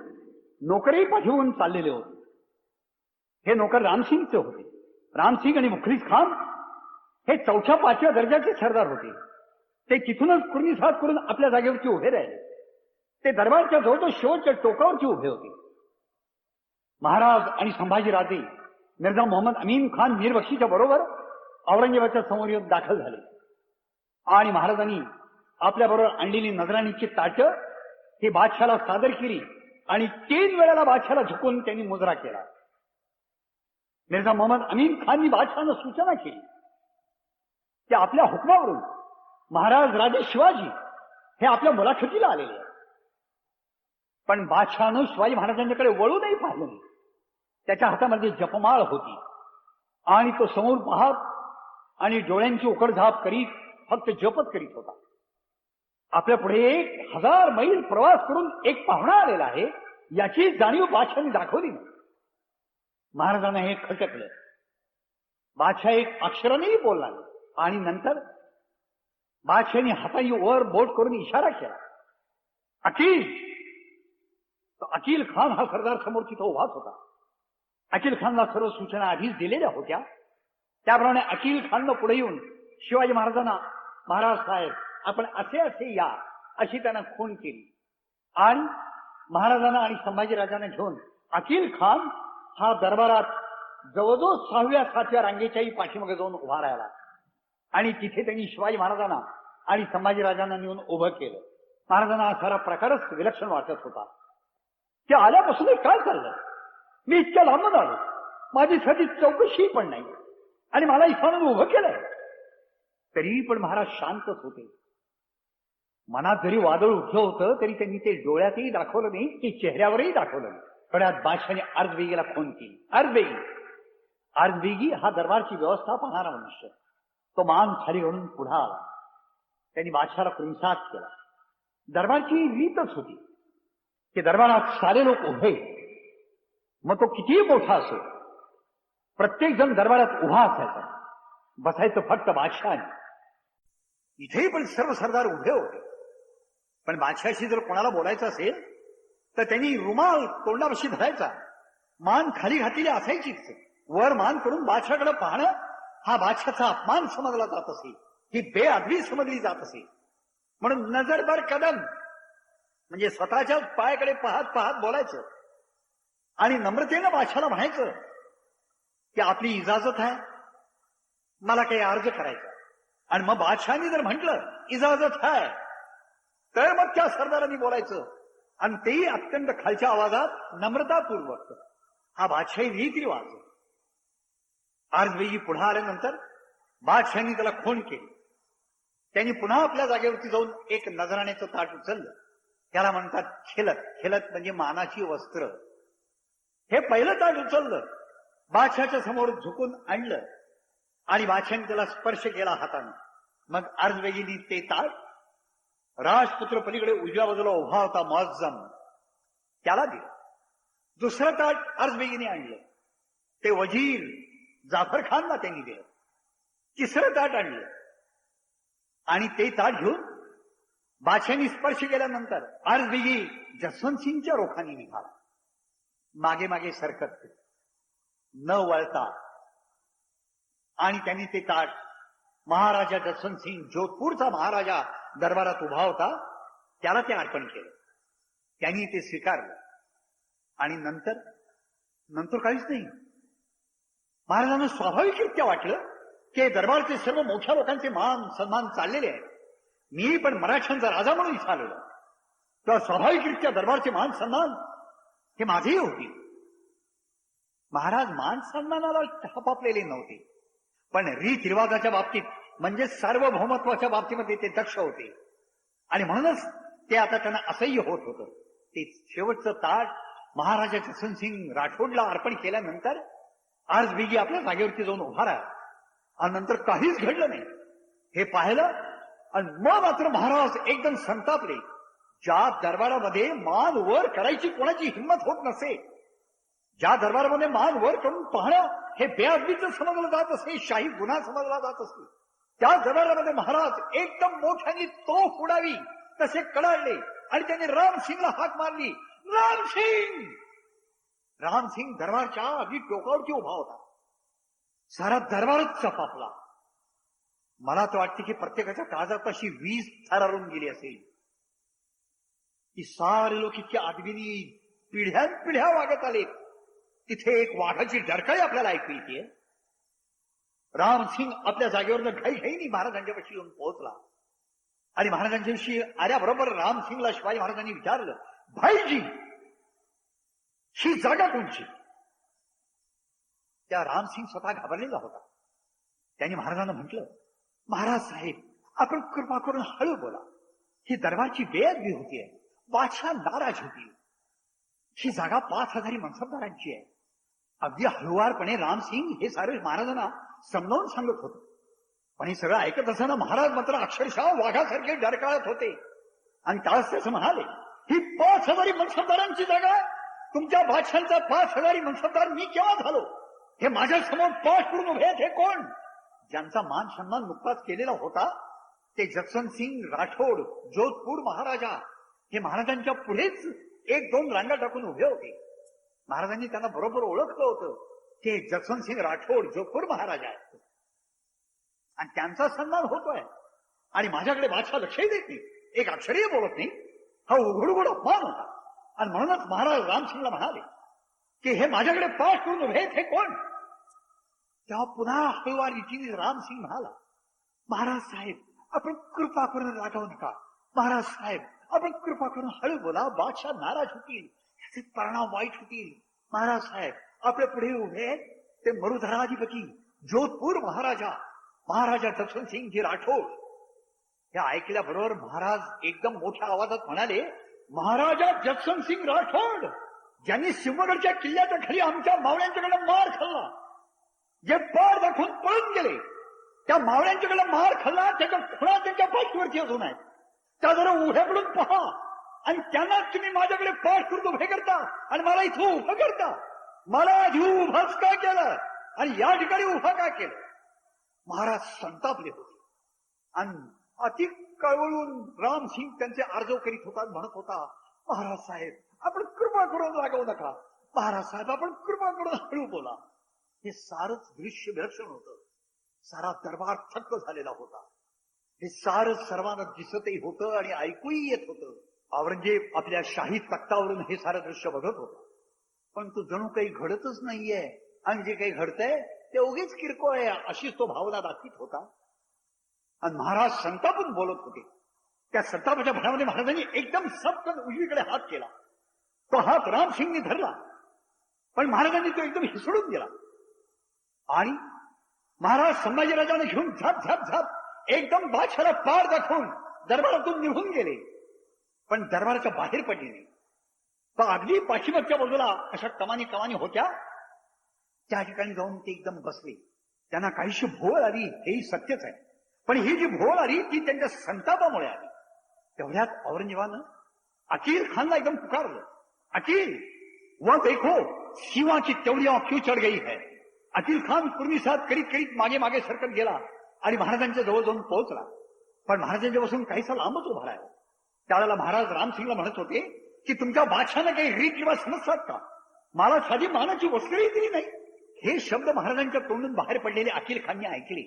नोकरही पाठवून चाललेले होते. हे नोकर रामसिंगचे होते. रामसिंग आणि मुखलिस खान हे 4-5व्या दर्जाचे सरदार होते. ते तिथूनच कुर्निसात करून आपल्या जागेवरती उभे राहिले. ते दरबारच्या जवळजवळ शेवटच्या टोकावरती उभे होते. महाराज आणि संभाजीराजे मिर्झा मोहम्मद अमीन खान मीर बक्षीच्या बरोबर औरंगजेबाच्या समोर येऊन दाखल झाले आणि महाराजांनी आपल्या बरोबर आणलेली नजराणीची ताटं ही बादशाला सादर केली आणि 3 वेळेला बादशाला झुकून त्यांनी मुजरा केला. मिर्झा मोहम्मद अमीन खाननी बादशहानं सूचना केली की आपल्या हुकमावरून महाराज राजे शिवाजी हे आपल्या मुलाखतीला आलेले आहेत. पण बादशहानं शिवाजी महाराजांच्याकडे वळूनही पाहिलं नाही. त्याच्या हातामध्ये जपमाळ होती आणि तो समोर पाहत आणि डोळ्यांची उकडझाप करीत फक्त जपत करीत होता. आपल्या पुढे 1000 मैल प्रवास करून एक पाहुणा आलेला आहे याची जाणीव बादशहाने दाखवली नाही. महाराजांना हे खटकलं. बादशाह एक अक्षरानेही बोलला नाही आणि नंतर बादशाहाने हाताने वर बोट करून इशारा केला. अकील. तो अकील खान हा सरदार समोर तिथं उभाच होता. अकील खानला सर्व सूचना आधीच दिलेल्या होत्या. त्याप्रमाणे अकील खाननं पुढे येऊन शिवाजी महाराजांना महाराज साहेब आपण असे असे या अशी त्यांना खूण केली आणि महाराजांना आणि संभाजीराजांना घेऊन अकील खान हा दरबारात जवळजवळ 6व्या-7व्या रांगेच्याही पाठीमागे जाऊन उभा राहिला आणि तिथे त्यांनी शिवाजी महाराजांना आणि संभाजीराजांना नेऊन उभं केलं. महाराजांना हा सारा प्रकारच विलक्षण वाटत होता की आल्यापासून काय चाललं. मी इतक्या लांबून आलो, माझीसाठी चौकशी पण नाही आणि मला इथं उभं केलंय. तरी पण महाराज शांतच होते. मनात जरी वादळ उठलं होतं तरी त्यांनी ते डोळ्यातही दाखवलं नाही की चेहऱ्यावरही दाखवलं नाही. पण आज बादशाने अर्जबेगीला फोन केली. अर्जबेगी हा दरबारची व्यवस्था पाहणारा मनुष्य. तो मान खाली घालून पुढे आला. त्यांनी बादशाला कुंसात केला. दरबारची रीतच होती की दरबारात सारे लोक उभे, मग तो कितीही मोठा असो, प्रत्येक जण दरबारात उभा असायचा. बसायचं फक्त बादशहाने. इथेही पण सर्व सरदार उभे होते. पण बादशाशी जर कोणाला बोलायचं असेल तर त्यांनी रुमाल तोंडापाशी धरायचा. मान खाली घातलेली असायचीच. वर मान करून बादशाकडे पाहणं हा बादशाचा अपमान समजला जात असे, ही बेअदबी समजली जात असे. म्हणून नजर बर कदम म्हणजे स्वतःच्याच पायाकडे पाहत पाहत बोलायचं आणि नम्रतेनं बादशाला म्हणायचं की आपली इजाजत आहे, मला काही अर्ज करायचा. आणि मग बादशहानी जर म्हटलं इजाजत आहे तर मग त्या सरदारांनी बोलायचं आणि तेही अत्यंत खालच्या आवाजात नम्रतापूर्वक. हा बादशाही रीतिरिवाज. अर्जबेगी पुढे आल्यानंतर बादशहानी त्याला खूण केली. त्यांनी पुन्हा आपल्या जागेवरती जाऊन एक नजराण्याचं ताट उचललं. त्याला म्हणतात खिलत. खिलत म्हणजे मानाची वस्त्र. हे पहिलं ताट उचललं, बादशहाच्या समोर झुकून आणलं आणि बादशहाने त्याला स्पर्श केला हाताने. मग अर्जबेगीनी ते ताट राजपुत्र पलीकडे उजव्या बाजूला उभा होता मुअज्जम त्याला दिलं. दुसरं ताट अर्जबेगीने आणलं, ते वजीर जाफर खानला त्यांनी दिलं. तिसरं ताट आणलं आणि ते ताट घेऊन बादशाहांनी स्पर्श केल्यानंतर अर्जबेगी जसवंत सिंगच्या रोखाने निघाला. मागे मागे सरकत न वळता आणि त्यांनी ते ताट महाराजा जसवंत सिंग जोधपूरचा महाराजा दरबारात उभा होता त्याला ते अर्पण केलं. त्यांनी ते स्वीकारलं आणि नंतर काहीच नाही. महाराजांना स्वाभाविकरित्या वाटलं की दरबारचे सर्व मोठ्या लोकांचे मान सन्मान चाललेले आहेत, मी पण मराठ्यांचा राजा म्हणून इथं आलेलो, तेव्हा स्वाभाविकरित्या दरबारचे मान सन्मान हे माझेही होते. महाराज मान सन्मानाला हपापलेले नव्हते, पण रीतिरिवाजाच्या बाबतीत म्हणजे सार्वभौमत्वाच्या बाबतीमध्ये ते दक्ष होते आणि म्हणूनच ते आता त्यांना असह्य होत होतं. ते शेवटचं ताट महाराजा जसवंत सिंग राठोडला अर्पण केल्यानंतर आज बेगी आपल्या जागेवरती जाऊन उभा राहा आणि नंतर काहीच घडलं नाही हे पाहिलं. आणि मग मात्र महाराज एकदम संतापले. ज्या दरबारामध्ये मान वर करायची कोणाची हिंमत होत नसे, ज्या दरबारामध्ये मान वर करून पाहणं हे बेअदबीचं समजलं जात असे, शाही गुन्हा समजला जात असे, त्या दरबारामध्ये महाराज एकदम मोठ्याने तोफ उडावी तसे कडाळले आणि त्यांनी रामसिंगला हाक मारली. रामसिंग! रामसिंग दरबारच्या अगदी टोकावरती उभा होता. सारा दरबारच चपापला. मला तर वाटते की प्रत्येकाच्या काळजात अशी वीज थरारून गेली असेल की सारे लोक इतके आदबीनी पिढ्या वागत आले. तिथे एक वाघाची डरकाळी आपल्याला ऐकू येते. रामसिंग आपल्या जागेवरनं घाईघाईनी महाराजांच्यापाशी येऊन पोहोचला आणि महाराजांच्याविषयी आल्याबरोबर रामसिंगला शिवाजी महाराजांनी विचारलं, भाईजी ही जागा कोणची? त्या रामसिंग स्वतः घाबरलेला होता. त्यांनी महाराजांना म्हटलं, महाराज साहेब आपण कृपा करून हळू बोला. ही दरबारची बेअदबी होतीये, बादशाह नाराज होती. ही जागा 5,000 मनसबदारांची आहे. अगदी हळुवारपणे रामसिंग हे सारे महाराजांना समजावून सांगत होते. पण हे सगळं ऐकत असताना महाराज मात्र अक्षरशः वाघासारखे डरकाळत होते आणि त्याच त्याचं म्हणाले, ही 5,000 मनसबदारांची जागा आहे. तुमच्या बादशांचा 5,000 मनसबदार मी केव्हा झालो? हे माझ्या समोर पाठ करून उभे आहेत हे कोण? ज्यांचा मान सन्मान नुकताच केलेला होता ते जसवंतसिंग राठोड जोधपूर महाराजा हे महाराजांच्या पुढेच 1-2 रांगा टाकून उभे होते. महाराजांनी त्यांना बरोबर ओळखलं होतं. ते जसवंतसिंग राठोड जोधपूर महाराजा आहेत आणि त्यांचा सन्मान होतोय आणि माझ्याकडे बादशाह लक्षही देत नाही, एक अक्षरही बोलत नाही. हा उघड अपमान होता. आणि म्हणूनच महाराज रामसिंगला म्हणाले की हे माझ्याकडे पाठ करून उभे आहेत हे कोण? तेव्हा पुन्हा हळुवार रीतीने रामसिंग म्हणाला, महाराज साहेब आपण कृपा करून रागवू नका. महाराज साहेब आपण कृपा करून हळू बोला, बादशाह नाराज होतील, त्याचे परिणाम वाईट होतील. महाराज साहेब आपल्या पुढे उभे आहेत ते मरुधराधिपती जोधपूर महाराजा जसवंतसिंगजी राठोड. हे ऐकल्याबरोबर महाराज एकदम मोठ्या आवाजात म्हणाले, महाराजा जसवंतसिंग राठोड ज्यांनी सिंहगडच्या किल्ल्याच्या खाली आमच्या मावळ्यांच्याकडे मार खाल्ला, जे पार दाखवून पळून गेले, त्या मावळ्यांच्याकडे मार खाल्ला, त्याच्या खुणा त्यांच्या पाठीवरती अजून आहेत. त्या जरा उभ्याकडून पहा आणि त्यांनाच तुम्ही माझ्याकडे पाठ करून उभे करता आणि मला इथं उभं करता. मला आधी उभाच का केलं आणि या ठिकाणी उभा का केलं? महाराज संतापले होते आणि अति कळवळून रामसिंग त्यांचे आर्जव करीत होता, म्हणत होता, महाराज साहेब आपण कृपा करून रागवू नका. महाराज साहेब आपण कृपा करून हळू बोला. हे सारंच दृश्य विलक्षण होतं. सारा दरबार थक्क झालेला होता. हे सारंच सर्वांना दिसतही होतं आणि ऐकूही येत होतं. औरंगजेब आपल्या शाही तख्तावरून हे सारं दृश्य बघत होता. पण तो जणू काही घडतच नाहीये आणि जे काही घडतंय ते उगीच किरकोळ आहे अशीच तो भावना दाखवित होता. आणि महाराज संतापून बोलत होते. त्या संतापाच्या भरामध्ये महाराजांनी एकदम सपकन उजवीकडे हात केला. तो हात रामसिंगने धरला पण महाराजांनी तो एकदम हिसडून गेला आणि महाराज संभाजीराजाने घेऊन झाप एकदम बादशाला पार दाखवून दरबारातून निघून गेले. पण दरबाराच्या बाहेर पडले नाही. तो अगदी पाठीमागच्या बाजूला अशा कमानी होत्या, त्या ठिकाणी जाऊन ते एकदम बसले. त्यांना काहीशी भोळ आली हेही सत्यच आहे, पण ही जी भोळ आली ती त्यांच्या संतापामुळे आली. तेवढ्यात औरंगजेबानं अकील खानला एकदम पुकारलं, अकील वह देखो शिवा की त्योड़ियां क्यों चढ़ गई है. अकील खान कुर्निसाद करीत मागे सरकत गेला आणि महाराजांच्या जवळ जाऊन पोहोचला. पण महाराजांच्या पासून काहीसा लांबच उभा राहिला. त्यावेळेला महाराज रामसिंगला म्हणत होते की तुमच्या बादशाने काही रीत रिवाज समजतात का? मला साधी मानाची वस्त्रही दिली नाही. हे शब्द महाराजांच्या तोंडून बाहेर पडलेले अकील खानने ऐकले.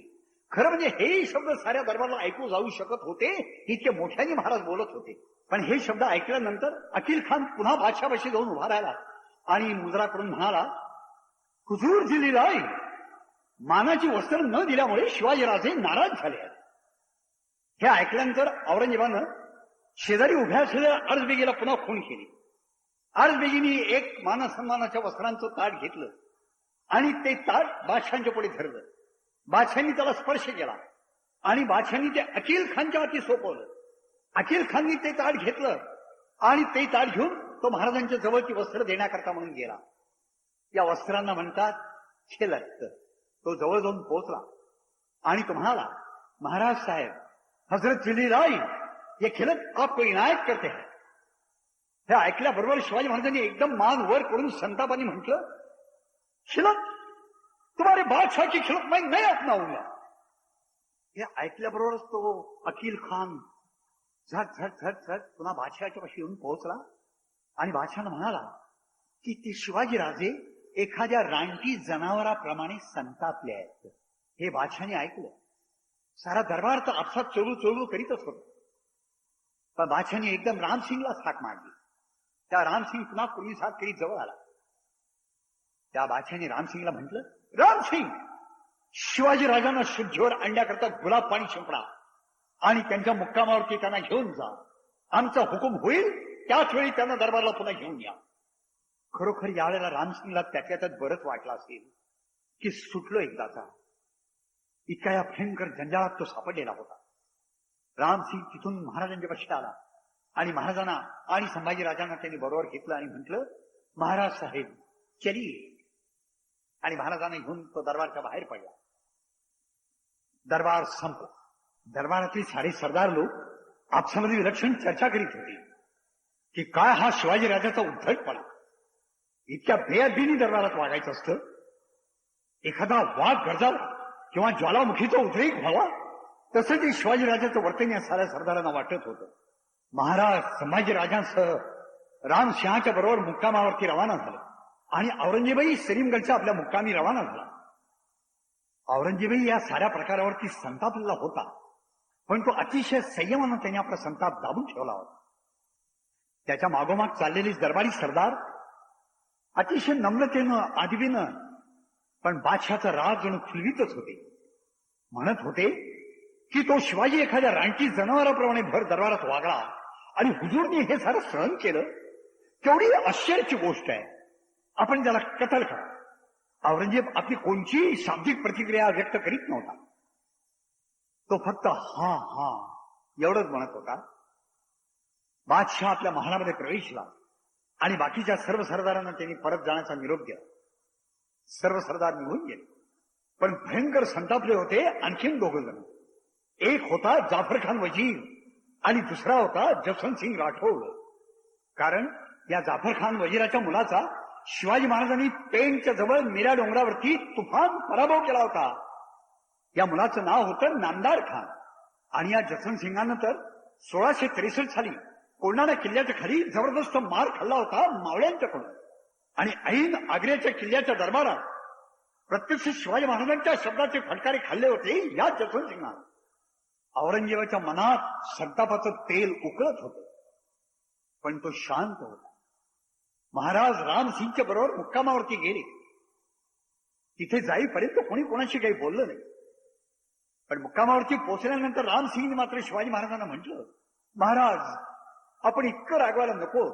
खरं म्हणजे हे शब्द साऱ्या दरबारला ऐकू जाऊ शकत होते, इतके मोठ्याने महाराज बोलत होते. पण हे शब्द ऐकल्यानंतर अकील खान पुन्हा बादशापाशी जाऊन उभा राहिला आणि मुजरा करून म्हणाला, हुजूर दिलीलाई मानाची वस्त्र न दिल्यामुळे शिवाजीराजे नाराज झाले आहेत. हे ऐकल्यानंतर औरंगजेबानं शेजारी उभ्या असलेल्या अर्जबेगीला पुन्हा खून केली. अर्जबेगीने एक मानसन्मानाच्या वस्त्रांचं ताट घेतलं आणि ते ताट बादशांच्या पुढे धरलं. बादशांनी त्याला स्पर्श केला आणि बादशांनी ते अकील खानच्या हाती सोपवलं. अकील खाननी ते ताट घेतलं आणि ते ताट घेऊन तो महाराजांच्या जवळ ती वस्त्र देण्याकरता म्हणून गेला. या वस्त्रांना म्हणतात खिलत. तो जवळ जाऊन पोहोचला आणि तो म्हणाला, महाराज साहेब, हजरत चिलीराई ये खिलत आपको इनायत करते हैं. हे ऐकल्याबरोबर शिवाजी महाराजांनी एकदम मान वर करून संतापाने म्हटलं, खिलत, तुम्हारे बादशाह की खिलत मैं नहीं अपनाऊंगा. हे ऐकल्याबरोबरच तो अकील खान झट झट झट झट पुन्हा बादशाहाच्या पाशी येऊन पोहोचला आणि बादशाहानं म्हणाला की ते शिवाजी राजे एखाद्या रानटी जनावराप्रमाणे संतापले आहेत. हे बादशाहाने ऐकलं. सारा दरबार तर आपसात चळू चळू करीतच होता. पण बादशाहाने एकदम रामसिंगला हाक मारली. त्या रामसिंग पुन्हा पोलीस हात करीत जवळ आला. त्या बादशाहाने रामसिंगला म्हटलं, रामसिंग, शिवाजी राजांना शुद्धीवर आणण्याकरता गुलाब पाणी शिंपडा आणि त्यांच्या मुक्कामावरती त्यांना घेऊन जा. आमचा हुकूम होईल त्याच वेळी त्यांना दरबारला पुन्हा घेऊन या. खरोखर यावेळेला रामसिंगला त्यातल्या त्यात बरंच वाटलं असेल की सुटलो एकदाचा. इतक्या या भयंकर जंजाळात तो सापडलेला होता. रामसिंग तिथून महाराजांच्या पाशी आला आणि महाराजांना आणि संभाजीराजांना त्यांनी बरोबर घेतलं आणि म्हटलं, महाराज साहेब चलिये. आणि महाराजांना घेऊन तो दरबारच्या बाहेर पडला. दरबार संपला. दरबारातील सारे सरदार लोक आपसामध्ये विलक्षण चर्चा करीत होते की काय हा शिवाजी राजाचा उद्धटपणा. इतक्या बेअदबीने दरबारात वागायचं असतं. एखादा वाघ गरजावा किंवा ज्वालामुखीचा उद्रेक व्हावा तसं ते शिवाजी राजाचं वर्तन या साऱ्या सरदारांना वाटत होतं. महाराज संभाजीराजांसह रामसिंहाच्या बरोबर मुक्कामावरती रवाना झाले आणि औरंगजेबही सलीमगडच्या आपल्या मुक्कामी रवाना झाला. औरंगजेबही या साऱ्या प्रकारावरती संतापलेला होता, पण तो अतिशय संयमानं त्याने आपला संताप दाबून ठेवला होता. त्याच्या मागोमाग चाललेले दरबारी सरदार अतिशय नम्रतेनं आदबीनं पण बादशाचा राग जणू फुलवीतच होते. म्हणत होते की तो शिवाजी एखाद्या रानटी जनावराप्रमाणे भर दरबारात वागला आणि हुजूरने हे सारं सहन केलं, केवढी आश्चर्याची गोष्ट आहे. आपण त्याला कत्ल करा. औरंगजेब आपली कोणतीही शाब्दिक प्रतिक्रिया व्यक्त करीत नव्हता. तो फक्त हा हा एवढंच म्हणत होता. बादशाह आपल्या महालामध्ये प्रवेशला आणि बाकीच्या सर्व सरदारांना त्यांनी परत जाण्याचा निरोप दिला. सर्व सरदार निघून गेले, पण भयंकर संतापले होते आणखीन दोघं जण. एक होता जाफर खान वजीर आणि दुसरा होता जसवंत सिंग राठोड. कारण या जाफर खान वजीराच्या मुलाचा शिवाजी महाराजांनी पेणच्या जवळ मीरा डोंगरावरती तुफान पराभव केला होता. या मुलाचं नाव होतं नामदार खान. आणि या जसवंत सिंगानं तर 1663 साली कोंढाणा किल्ल्याच्या खाली जबरदस्त मार खाल्ला होता मावळ्यांच्याकडून. आणि ऐन आग्र्याच्या किल्ल्याच्या दरबारात प्रत्यक्ष शिवाजी महाराजांच्या शब्दाचे फटकारे खाल्ले होते या जसवंत सिंगानं. औरंगजेबाच्या मनात संतापाचं तेल उकळत होतं, पण तो शांत होता. महाराज रामसिंगच्या बरोबर मुक्कामावरती गेले. तिथे जाईपर्यंत कोणी कोणाशी काही बोललं नाही. पण मुक्कामावरती पोहोचल्यानंतर रामसिंगने मात्र शिवाजी महाराजांना म्हटलं, महाराज आपण इतकं रागवायला नको.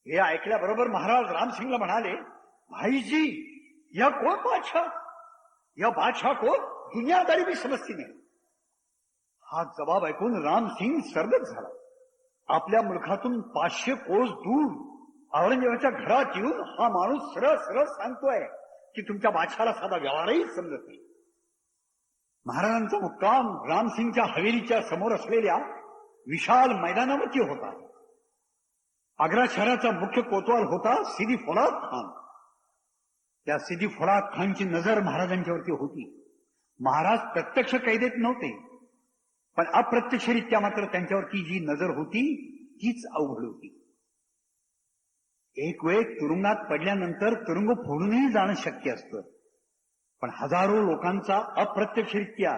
हे ऐकल्याबरोबर महाराज रामसिंगला म्हणाले, भाईजी यह कौन बादशाह, यह बादशाह को दुनियादारी भी समजती नहीं. हा जबाब ऐकून रामसिंग सरदच झाला. आपल्या मुलखातून 500 कोस दूर औरंगजेबाच्या घरात येऊन हा माणूस सरळ सरळ सांगतोय की तुमच्या बादशाला साधा व्यवहारही समजत नाही. महाराजांचा मुक्काम रामसिंगच्या हवेलीच्या समोर असलेल्या विशाल मैदानावरती होता. आग्रा शहराचा मुख्य कोतवाल होता सिदी फौलाद खान. त्या सिदी फौलाद खानची नजर महाराजांच्यावरती होती. महाराज प्रत्यक्ष कैदेत नव्हते, पण अप्रत्यक्षरित्या मात्र त्यांच्यावरती जी नजर होती तीच अवघड होती. एक वेळ तुरुंगात पडल्यानंतर तुरुंग फोडूनही जाणं शक्य असतं, पण हजारो लोकांचा अप्रत्यक्षरित्या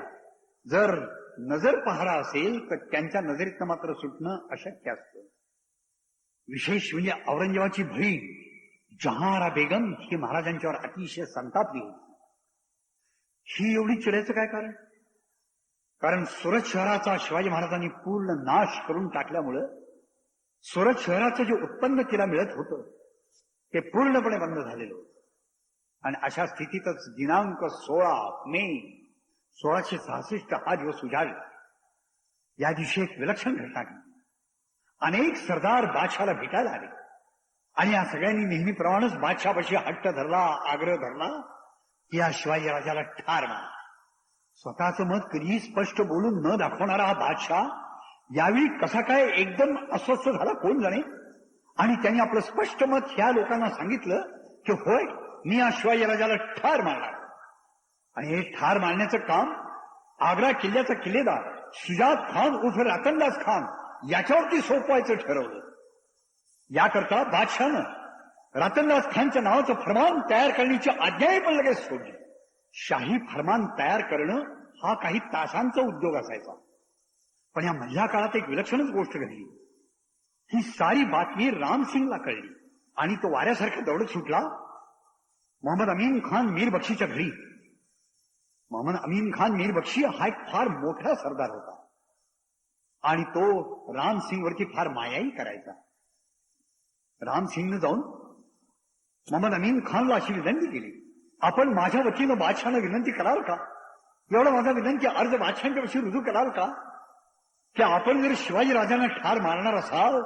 जर नजर पहारा असेल तर त्यांच्या नजरेतनं मात्र सुटणं अशक्य असतं. विशेष म्हणजे औरंगजेबाची बहीण जहांआरा बेगम ही महाराजांच्यावर अतिशय संतापली होती. ही एवढी चिडायचं काय कारण? कारण सुरत शहराचा शिवाजी महाराजांनी पूर्ण नाश करून टाकल्यामुळं सुरत शहराचं जे उत्पन्न तिला मिळत होतं ते पूर्णपणे बंद झालेलं होतं. आणि अशा स्थितीतच दिनांक 16 मे 1666 हा दिवस उजाडला. या दिवशी एक विलक्षण घटना घडली. अनेक सरदार बादशाला भेटायला आले आणि या सगळ्यांनी नेहमीप्रमाणेच बादशापाशी हट्ट धरला, आग्रह धरला की या शिवाजी राजाला ठार मारा. स्वतःचं मत कधीही स्पष्ट बोलून न दाखवणारा हा बादशाह यावेळी कसा काय एकदम अस्वस्थ झाला कोण जाणे. आणि त्यांनी आपलं स्पष्ट मत ह्या लोकांना सांगितलं की होय, मी या शिवाजी राजाला ठार मारणार. आणि हे ठार मारण्याचं काम आग्रा किल्ल्याचा किल्लेदार सुजात खान उर्फ रातनदास खान याच्यावरती सोपवायचं ठरवलं. याकरता बादशाहनं रातनदास खानच्या नावाचं फरमान तयार करण्याची आज्ञाही पण लगेच सोडली. शाही फरमान तयार करणं हा काही तासांचा उद्योग असायचा. पण या मधल्या काळात एक विलक्षणच गोष्ट घडली. ही सारी बातमी रामसिंगला कळली आणि तो वाऱ्यासारखा दौडत सुटला मोहम्मद अमीन खान मीर बक्षीच्या घरी. मोहम्मद अमीन खान मीर बक्षी हा एक फार मोठा सरदार होता आणि तो रामसिंगवरती फार मायाही करायचा. रामसिंगनं जाऊन मोहम्मद अमीन खानला अशी विनंती केली, आपण माझ्या वतीनं बादशाहनं विनंती कराल का, एवढा माझा विनंती अर्ज बादशाहांच्याविषयी रुजू कराल का, की आपण जर शिवाजी राजांना ठार मारणार असाल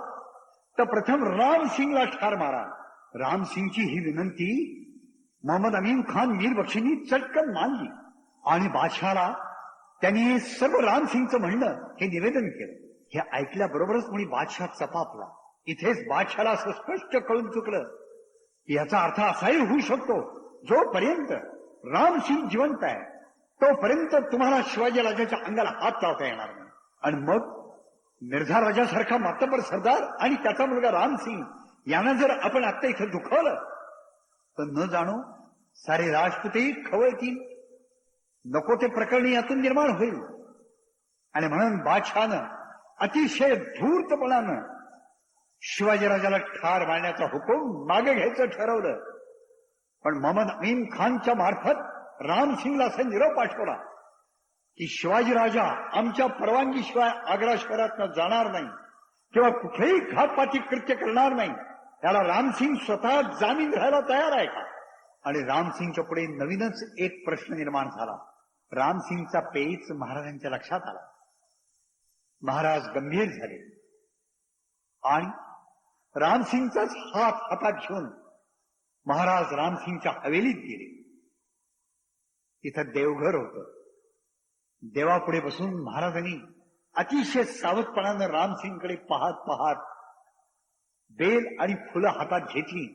तर प्रथम रामसिंगला ठार मारा. रामसिंगची ही विनंती मोहम्मद अमीन खान मीर बक्षींनी चटकन मानली आणि बादशाहाला त्यांनी सर्व रामसिंगचं म्हणणं हे निवेदन केलं. हे ऐकल्याबरोबरच मुळी बादशाह चपापला. इथेच बादशाहाला असं स्पष्ट कळून चुकलं की याचा अर्थ असाही होऊ शकतो, जोपर्यंत रामसिंग जिवंत आहे तोपर्यंत तुम्हाला शिवाजी राजाच्या अंगाला हात लावता येणार नाही. आणि मग मिर्झा राजासारखा मातबर सरदार आणि त्याचा मुलगा रामसिंग यांना जर आपण आता इथं दुखवलं तर न जाणो सारे राजपूतही खवळतील, नको ते प्रकरणी यातून निर्माण होईल. आणि म्हणून बादशाहनं अतिशय धूर्तपणानं शिवाजीराजाला ठार मारण्याचा हुकूम मागे घ्यायचं ठरवलं. पण मोहम्मद अमीन खानच्या मार्फत रामसिंगला असा निरोप पाठवला की शिवाजीराजा आमच्या परवानगीशिवाय आग्रा शहरात जाणार नाही किंवा कुठेही घातपाती कृत्य करणार नाही. त्याला रामसिंग स्वतः जामीन राहायला तयार आहे का. आणि रामसिंगच्या पुढे नवीनच एक प्रश्न निर्माण झाला. रामसिंगचा पेच महाराजांच्या लक्षात आला. महाराज गंभीर झाले आणि रामसिंगचाच हात हातात घेऊन महाराज रामसिंगच्या हवेलीत गेले. तिथं देवघर होतं. देवापुढे बसून महाराजांनी अतिशय सावधपणानं रामसिंगकडे पाहत पाहत बेल आणि फुलं हातात घेतली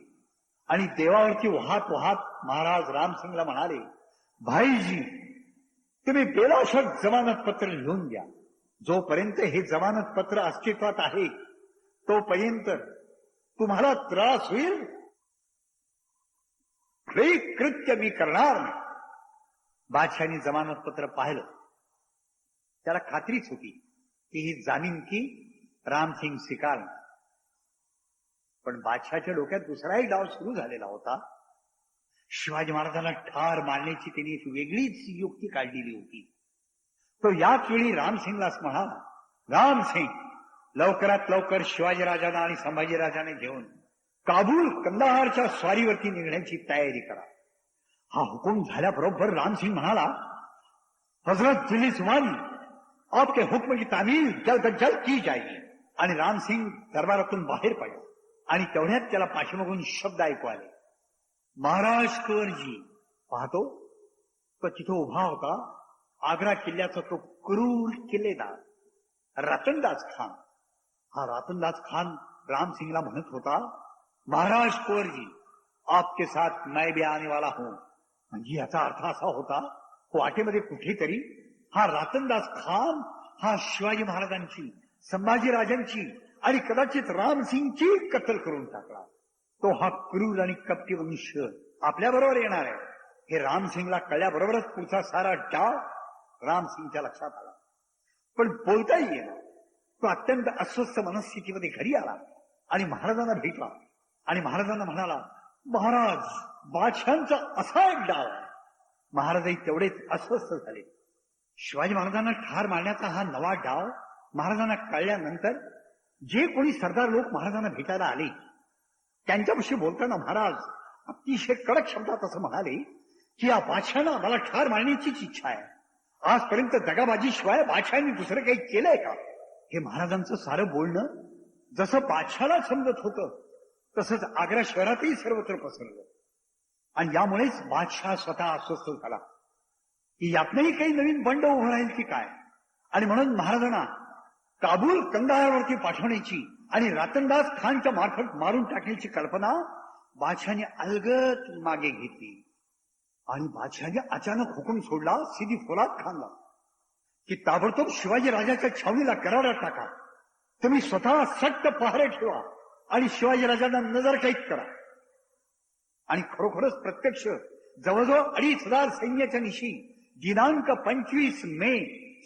आणि देवावरती वाहत वाहत महाराज रामसिंगला म्हणाले, भाईजी तुम्ही बेलाशक जमानत पत्र लिहून द्या. जोपर्यंत हे जमानत पत्र अस्तित्वात आहे तोपर्यंत तुम्हाला त्रास होईल, हे कृत्य मी करणार नाही. बादशाहांनी जमानत पत्र पाहिलं. त्याला खात्रीच होती की ही जामीनकी रामसिंग स्वीकारणार. पण बादशाहाच्या डोक्यात दुसराही डाव सुरू झालेला होता. शिवाजी महाराजांना ठार मारण्याची त्यांनी एक वेगळीच युक्ती काढलेली होती. तो याच वेळी रामसिंगलाच म्हणाला, रामसिंग लवकरात लवकर शिवाजीराजांना आणि संभाजीराजांना घेऊन काबूल कंदाहारच्या स्वारीवरती निघण्याची तयारी करा. हा हुकूम झाल्याबरोबर रामसिंग म्हणाला, हजरत दिल्ली जुमानी आपके हुक्म की तामील जल्द जल्द की जाएगी. आणि रामसिंग दरबारातून बाहेर पडला आणि तेवढ्यात त्याला पाठीमागून शब्द ऐकू आले, महाराज कुंवरजी. पाहतो तो तिथं उभा होता आग्रा किल्ल्याचा तो क्रूर किल्लेदार रातनदास खान. हा रातनदास खान रामसिंगला म्हणत होता, महाराज कुंवरजी आपके साथ मैं भी आने वाला हूं. म्हणजे याचा अर्थ असा होता, वाटेमध्ये कुठेतरी हा रातनदास खान हा शिवाजी महाराजांची, संभाजीराजांची आणि कदाचित रामसिंगची कत्तल करून टाकला. तो हा क्रूर आणि कपटी मनुष्य आपल्याबरोबर येणार आहे हे रामसिंगला कळल्याबरोबरच पुढचा सारा डाव रामसिंगच्या लक्षात आला. पण बोलताही येणार. तो अत्यंत अस्वस्थ मनस्थितीमध्ये घरी आला आणि महाराजांना भेटला आणि महाराजांना म्हणाला, महाराज बादशाहांचा असा एक डाव आहे. महाराजही तेवढेच अस्वस्थ झाले. शिवाजी महाराजांना ठार मारण्याचा हा नवा डाव महाराजांना कळल्यानंतर जे कोणी सरदार लोक महाराजांना भेटायला आले त्यांच्यापाशी बोलताना महाराज अतिशय कडक शब्दात असं म्हणाले की या बादशाहांना मला ठार मारण्याचीच इच्छा आहे. आजपर्यंत दगाबाजीशिवाय बादशाहांनी दुसरं काही केलंय का. हे महाराजांचं सारं बोलणं जसं बादशाहाला समजत होतं तसंच आग्रा शहरातही सर्वत्र पसरलं. आणि यामुळेच बादशाह स्वतः अस्वस्थ झाला की यातनंही काही नवीन बंड उभं राहील की काय. आणि म्हणून महाराजांना काबूल कंदाहारवरती पाठवण्याची आणि रातनदास खानच्या मार्फत मारून टाकण्याची कल्पना बादशाहने अलगद मागे घेतली. आणि बादशाहने अचानक हुकूम सोडला सिदी फौलाद खानला की ताबडतोब शिवाजी राजाच्या छावणीला करारात टाका. तुम्ही स्वतः सक्त पहारे ठेवा आणि शिवाजी राजांना नजरकैद करा. आणि खरोखरच प्रत्यक्ष जवळजवळ 2,500 सैन्याच्या निशी दिनांक 25 मे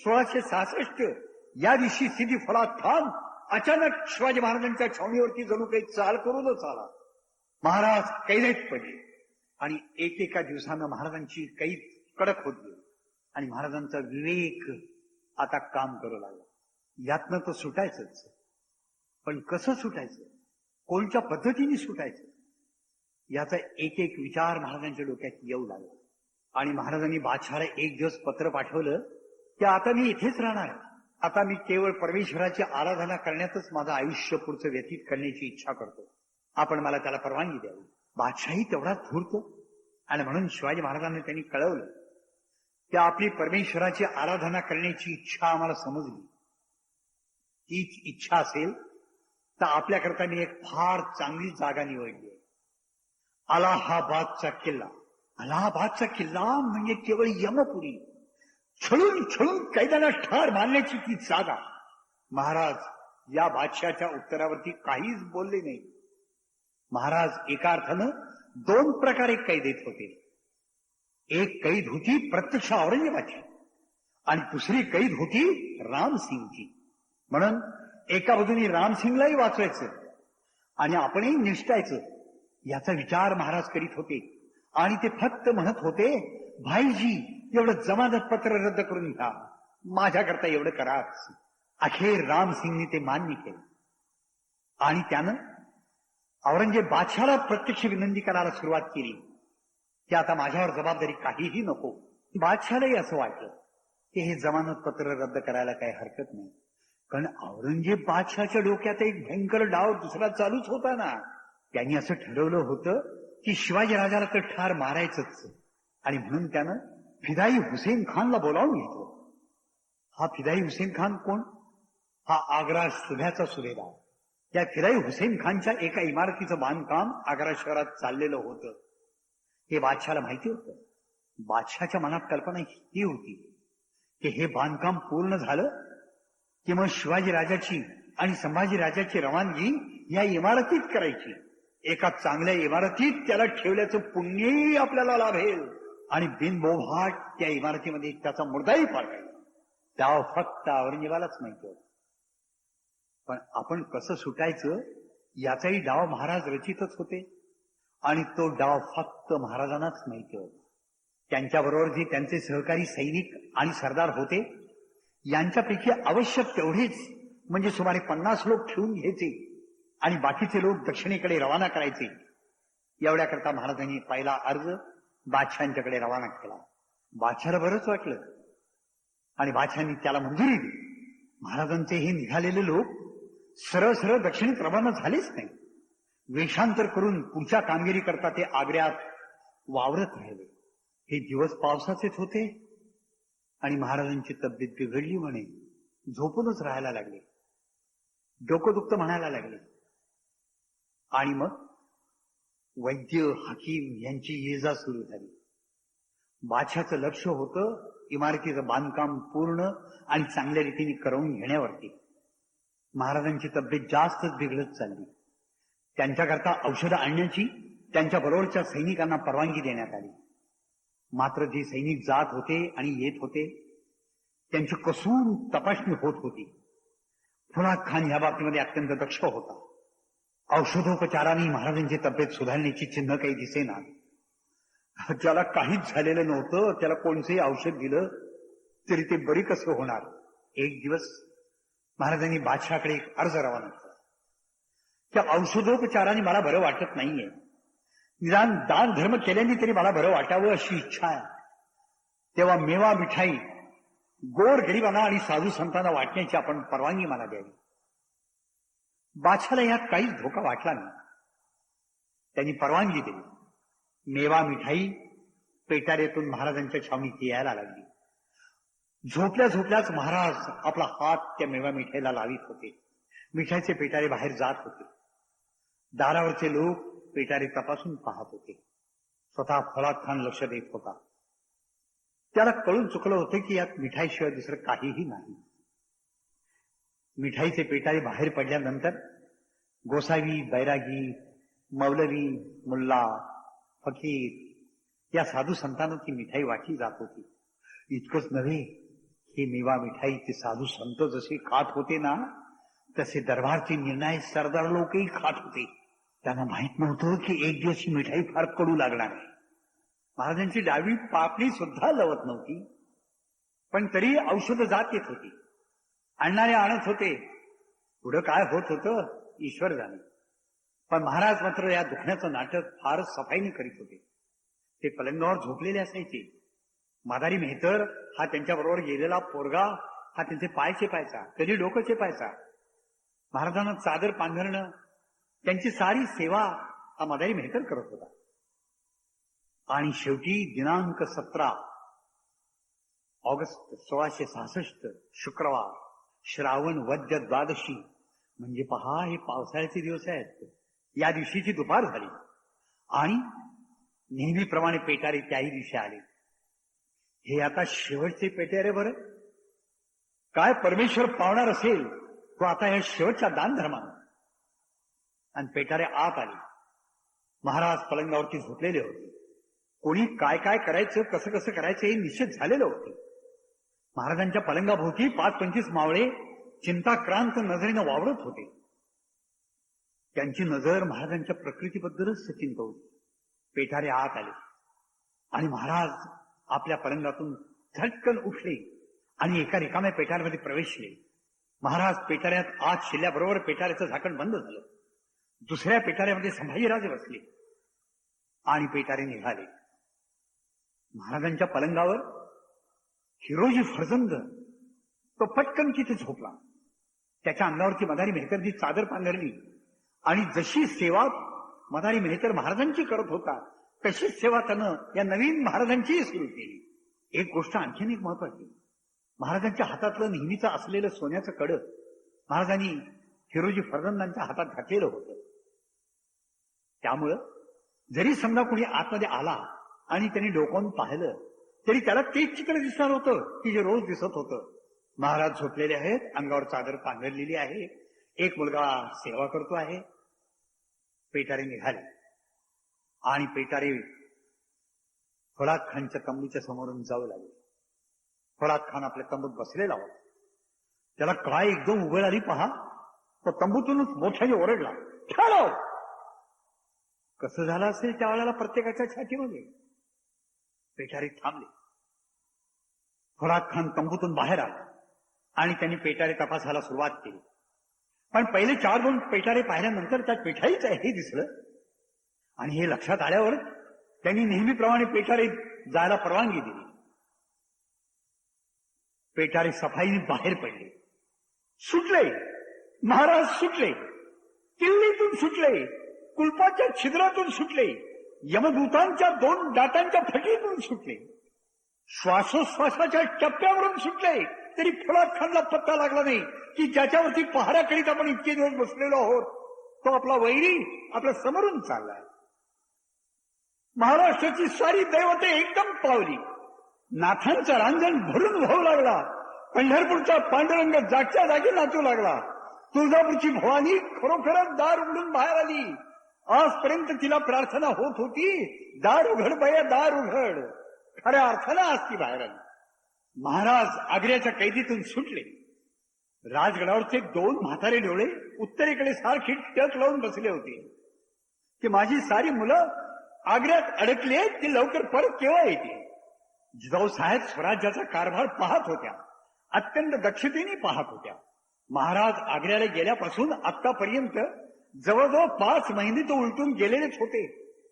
1666 या दिवशी सिदी फौलाद खान अचानक शिवाजी महाराजांच्या छावणीवरती जणू काही चाल करूनच आला. महाराज कैदेत पडले आणि एकेका दिवसानं महाराजांची कैद कडक होत गेली आणि महाराजांचा विवेक आता काम करू लागला. यातनं तर सुटायचंच, पण कसं सुटायचं, कोणत्या पद्धतीने सुटायचं, याचा एक एक विचार महाराजांच्या डोक्यात येऊ लागला. आणि महाराजांनी बादशाहाला एक दिवस पत्र पाठवलं की आता मी इथेच राहणार आहे. आता मी केवळ परमेश्वराची आराधना करण्यातच माझं आयुष्य पुढचं व्यतीत करण्याची इच्छा करतो. आपण मला त्याला परवानगी द्यावी. बादशाही तेवढाच धूर्त. आणि म्हणून शिवाजी महाराजांनी त्यांनी कळवलं की आपली परमेश्वराची आराधना करण्याची इच्छा आम्हाला समजली. हीच इच्छा असेल तर आपल्याकरता मी एक फार चांगली जागा निवडली आहे. अलाहाबादचा किल्ला. अलाहाबादचा किल्ला म्हणजे केवळ यमपुरी. छळून छळून कैद्यांना ठार मारण्याची ती जागा. महाराज या बादशाच्या उत्तरावरती काहीच बोलले नाही. महाराज एका अर्थानं 2 प्रकारे कैद देत होते. एक कैद होती प्रत्यक्ष औरंगजेबाची आणि दुसरी कैद होती रामसिंगची. म्हणून एका बाजूने रामसिंगलाही वाचवायचं आणि आपणही निष्ठायचं याचा विचार महाराज करीत होते. आणि ते फक्त म्हणत होते, भाईजी एवढं जमानत पत्र रद्द करून घ्या, माझ्याकरता एवढं कराच. अखेर रामसिंगने ते मान्य केलं आणि त्यानं औरंगजेब बादशाला प्रत्यक्ष विनंती करायला सुरुवात केली की आता माझ्यावर जबाबदारी काहीही नको. बादशालाही असं वाटलं की हे जमानत पत्र रद्द करायला काही हरकत नाही. कारण औरंगजेब बादशाच्या डोक्यात एक भयंकर डाव दुसरा चालूच होता ना. त्यांनी असं ठरवलं होतं की शिवाजी राजाला तर ठार मारायचंच. आणि म्हणून त्यानं फिदाई हुसेन खानला बोलावून घेतलं. हा फिदाई हुसेन खान कोण? हा आग्रा सुभ्याचा सुभेदार. त्या फिदाई हुसेन खानच्या एका इमारतीचं बांधकाम आग्रा शहरात चाललेलं होतं. हे बादशाला माहिती होतं. बादशाच्या मनात कल्पना ही होती की हे बांधकाम पूर्ण झालं की मग शिवाजी राजाची आणि संभाजी राजाची रवानगी या इमारतीत करायची. एका चांगल्या इमारतीत त्याला ठेवल्याचं पुण्यही आपल्याला लाभेल आणि बिनबोभाट त्या इमारतीमध्ये त्याचा मुर्दाही पाडायचा. त्या फक्त औरंगजेबालाच माहिती होतं. पण आपण कसं सुटायचं याचाही डाव महाराज रचितच होते आणि तो डाव फक्त महाराजांनाच माहिती होता. त्यांच्याबरोबर जे त्यांचे सहकारी सैनिक आणि सरदार होते यांच्यापैकी आवश्यक तेवढेच म्हणजे सुमारे 50 लोक ठेवून घ्यायचे आणि बाकीचे लोक दक्षिणेकडे रवाना करायचे. एवढ्याकरता महाराजांनी पहिला अर्ज बादशांच्याकडे रवाना केला. बादशाला बरंच वाटलं आणि बादशांनी त्याला मंजुरी दिली. महाराजांचे हे निघालेले लोक सरळ सरळ दक्षिणेत रवाना झालेच नाही. वेषांतर करून पुढच्या कामगिरी करता ते आग्र्यात वावरत राहिले. हे दिवस पावसाचेच होते आणि महाराजांची तब्येत बिघडली म्हणे झोपूनच राहायला लागले. डोकं दुखतं म्हणायला लागले. आणि मग वैद्य हकीम यांची ये जा सुरू झाली. बादशाचं लक्ष होतं इमारतीचं बांधकाम पूर्ण आणि चांगल्या रीतीने करवून घेण्यावरती. महाराजांची तब्येत जास्तच बिघडत चालली. त्यांच्याकरता औषधं आणण्याची त्यांच्या बरोबरच्या सैनिकांना परवानगी देण्यात आली. मात्र जे सैनिक जात होते आणि येत होते त्यांची कसून तपासणी होत होती. फौलाद खान या बाबतीमध्ये अत्यंत दक्ष होता. औषधोपचाराने महाराजांची तब्येत सुधारण्याची चिन्ह काही दिसेना. ज्याला काहीच झालेलं नव्हतं त्याला कोणतेही औषध दिलं तरी ते बरी कसं होणार. एक दिवस महाराजांनी बादशाकडे एक अर्ज रवाना केला. त्या औषधोपचाराने मला बरं वाटत नाहीये. निदान दान धर्म केल्याने तरी मला बरं वाटावं अशी इच्छा आहे. तेव्हा मेवा मिठाई गोर गरिबांना आणि साधू संतांना वाटण्याची आपण परवानगी मला द्यावी. बादशाला यात काहीच धोका वाटला नाही. त्यांनी परवानगी दिली. मेवा मिठाई पेटारेतून महाराजांच्या छावणीत यायला लागली. झोपल्या झोपल्याच महाराज आपला हात त्या मेवा मिठाईला लावित होते. मिठाईचे पेटारे बाहेर जात होते. दारावरचे लोक पेटारे तपासून पाहत होते. स्वतः फौलाद खान लक्ष देत होता. त्याला कळून चुकलं होतं की यात मिठाईशिवाय दुसरं काहीही नाही. मिठाईचे पेटारे बाहेर पडल्यानंतर गोसावी, बैरागी, मौलवी, मुल्ला, फकीर या साधू संतांना ती मिठाई वाटली जात होती. इतकंच नव्हे, हे मेवा मिठाई ते साधू संत जसे खात होते ना, तसे दरबारचे निर्णायक सरदार लोकही खात होते. त्यांना माहित नव्हतं की एक दिवस ही मिठाई फार कडू लागणार आहे. महाराजांची डावी पापणी सुद्धा लवत नव्हती, पण तरी औषध जात येत होती. आणणारे आणत होते. पुढं काय होत होतं ईश्वर जाणे. पण महाराज मात्र या दुखण्याचं नाटक फार सफाईने करीत होते. ते पलंगावर झोपलेले असायचे. मादारी मेहतर हा त्यांच्याबरोबर गेलेला पोरगा हा त्यांचे पाय चेपायचा, कधी डोकं चेपायचा. महाराजांना चादर पांघरणं, त्यांची सारी सेवा हा मादारी मेहतर करत होता. आणि शेवटी दिनांक 17 ऑगस्ट 1666 शुक्रवार, श्रावण वद्य द्वादशी, म्हणजे पहा हे पावसाळ्याचे दिवस आहेत. या दिवशीची दुपार झाली आणि नेहमीप्रमाणे पेटारे त्याही दिवशी आले. हे आता शेवटचे पेटारे बरं. काय परमेश्वर पावणार असेल तो आता या शेवटच्या दान धर्मानं. आणि पेटारे आत आले. महाराज पलंगावरती झोपलेले होते. कोणी काय काय करायचं, कसं कसं करायचं हे निश्चित झालेलं होतं. महाराजांच्या पलंगाभोवती 5-25 मावळे चिंताक्रांत नजरेनं वावरत होते. त्यांची नजर महाराजांच्या प्रकृतीबद्दलच सचिंत होती. पेटारे आत आले आणि महाराज आपल्या पलंगातून झटकन उठले आणि एका रिकाम्या पेटाऱ्यामध्ये प्रवेशले. महाराज पेटाऱ्यात आत शिरल्याबरोबर पेटाऱ्याचं झाकण बंद झालं. दुसऱ्या पेटाऱ्यामध्ये संभाजीराजे बसले आणि पेटारे निघाले. महाराजांच्या पलंगावर हिरोजी फर्जंद तो पटकन तिथे झोपला. त्याच्या अंगावरची मदारी मेहतरची चादर पांघरली आणि जशी सेवा मदारी मेहतर महाराजांची करत होता तशीच सेवा त्यानं या नवीन महाराजांचीही सुरू केली. एक गोष्ट आणखीन एक महत्वाची, महाराजांच्या हातातलं नेहमीच असलेलं सोन्याचं कडं महाराजांनी हिरोजी फर्जंदांच्या हातात घातलेलं होतं. त्यामुळं जरी समजा कोणी आतमध्ये आला आणि त्यांनी डोकावून पाहिलं तरी त्याला तेच चित्र दिसणार होतं की जे रोज दिसत होतं. महाराज झोपलेले आहेत, अंगावर चादर पांघरलेली आहे, एक मुलगा सेवा करतो आहे. पेटारे निघाले आणि पेटारे फौलाद खानच्या तंबूच्या समोरून जाऊ लागले. फौलाद खान आपल्या तंबूत बसलेला होता. त्याला काय एकदम उघड आली पहा. तो तंबूतूनच मोठ्याने ओरडला, ठरव. कसं झालं असेल त्यावेळेला प्रत्येकाच्या छातीमध्ये. पेटारे थांबले. फौलाद खान तंबूतून बाहेर आला आणि त्यांनी पेटारे तपासायला सुरुवात केली. पण पहिले 4-2 पेटारे पाहिल्यानंतर त्यात पेठाईच आहे हे दिसलं आणि हे लक्षात आल्यावर त्यांनी नेहमीप्रमाणे पेटारे जायला परवानगी दिली. पेटारे सफाईने बाहेर पडले. सुटले महाराज, सुटले. किल्लीतून सुटले, कुलपाच्या छिद्रातून सुटले, यमदूतांच्या 2 दातांच्या फटीतून सुटले, श्वासोश्वासाच्या टप्प्यावरून सुटले. तरी फौलाद खानला पत्ता लागला नाही की ज्याच्यावरती पहाऱ्याकरीत आपण इतके दिवस बसलेलो आहोत तो आपला वैरी आपल्या समोरून चाललाय. महाराष्ट्राची सारी दैवते एकदम पावली. नाथांचा रांजण भरून वाहू लागला. पंढरपूरचा पांडुरंग जागच्या जागी नाचू लागला. तुळजापूरची भवानी खरोखरच दार उघडून बाहेर आली. आजपर्यंत तिला प्रार्थना होत होती, दार उघड बाया, दार उघड. खऱ्या अर्थानं आज ती बाहेर आली. महाराज आग्र्याच्या कैदीतून सुटले. राजगडावरचे 2 म्हातारे डोळे उत्तरेकडे सारखी टक लावून बसले होते की माझी सारी मुलं आग्र्यात अडकले, ती लवकर परत केव्हा येते. जिजाऊ साहेब स्वराज्याचा कारभार पाहत होत्या, अत्यंत दक्षतेने पाहत होत्या. महाराज आग्र्याला गेल्यापासून आतापर्यंत जवळजवळ 5 महिने तो उलटून गेलेलेच होते.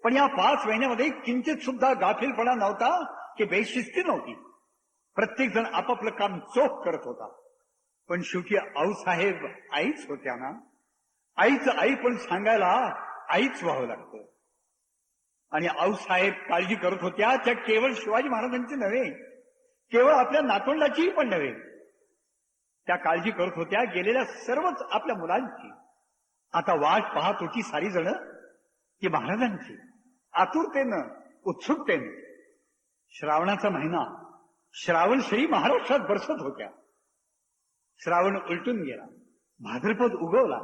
पण या 5 महिन्यामध्ये किंचित सुद्धा गाफीलपणा नव्हता की बेशिस्ती नव्हती. प्रत्येक जण आपापलं काम चोख करत होता. पण शेवटी आऊसाहेब आईच होत्या ना. आईचं आई पण सांगायला आईच व्हावं लागतं. आणि आऊसाहेब काळजी करत होत्या त्या केवळ शिवाजी महाराजांची नव्हे, केवळ आपल्या नातवंडाचीही पण नव्हे, त्या काळजी करत होत्या गेलेल्या सर्वच आपल्या मुलांची. आता वाट पाहत होती सारी जण की महाराजांची, आतुरतेनं उत्सुकतेनं. श्रावणाचा महिना, श्रावणश्री महाराष्ट्रात बरसत होत्या. श्रावण उलटून गेला, भाद्रपद उगवला,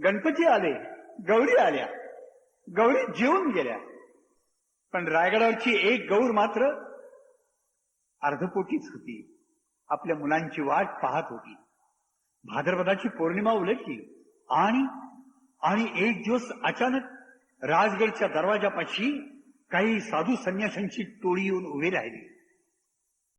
गणपती आले, गौरी आल्या, गौरी जेवून गेल्या. पण रायगडावरची एक गौर मात्र अर्धपोटीच होती, आपल्या मुलांची वाट पाहत होती. भाद्रपदाची पौर्णिमा उलटली आणि एक दिवस अचानक राजगडच्या दरवाजापाशी काही साधू संन्याशांची टोळी येऊन उभी राहिली.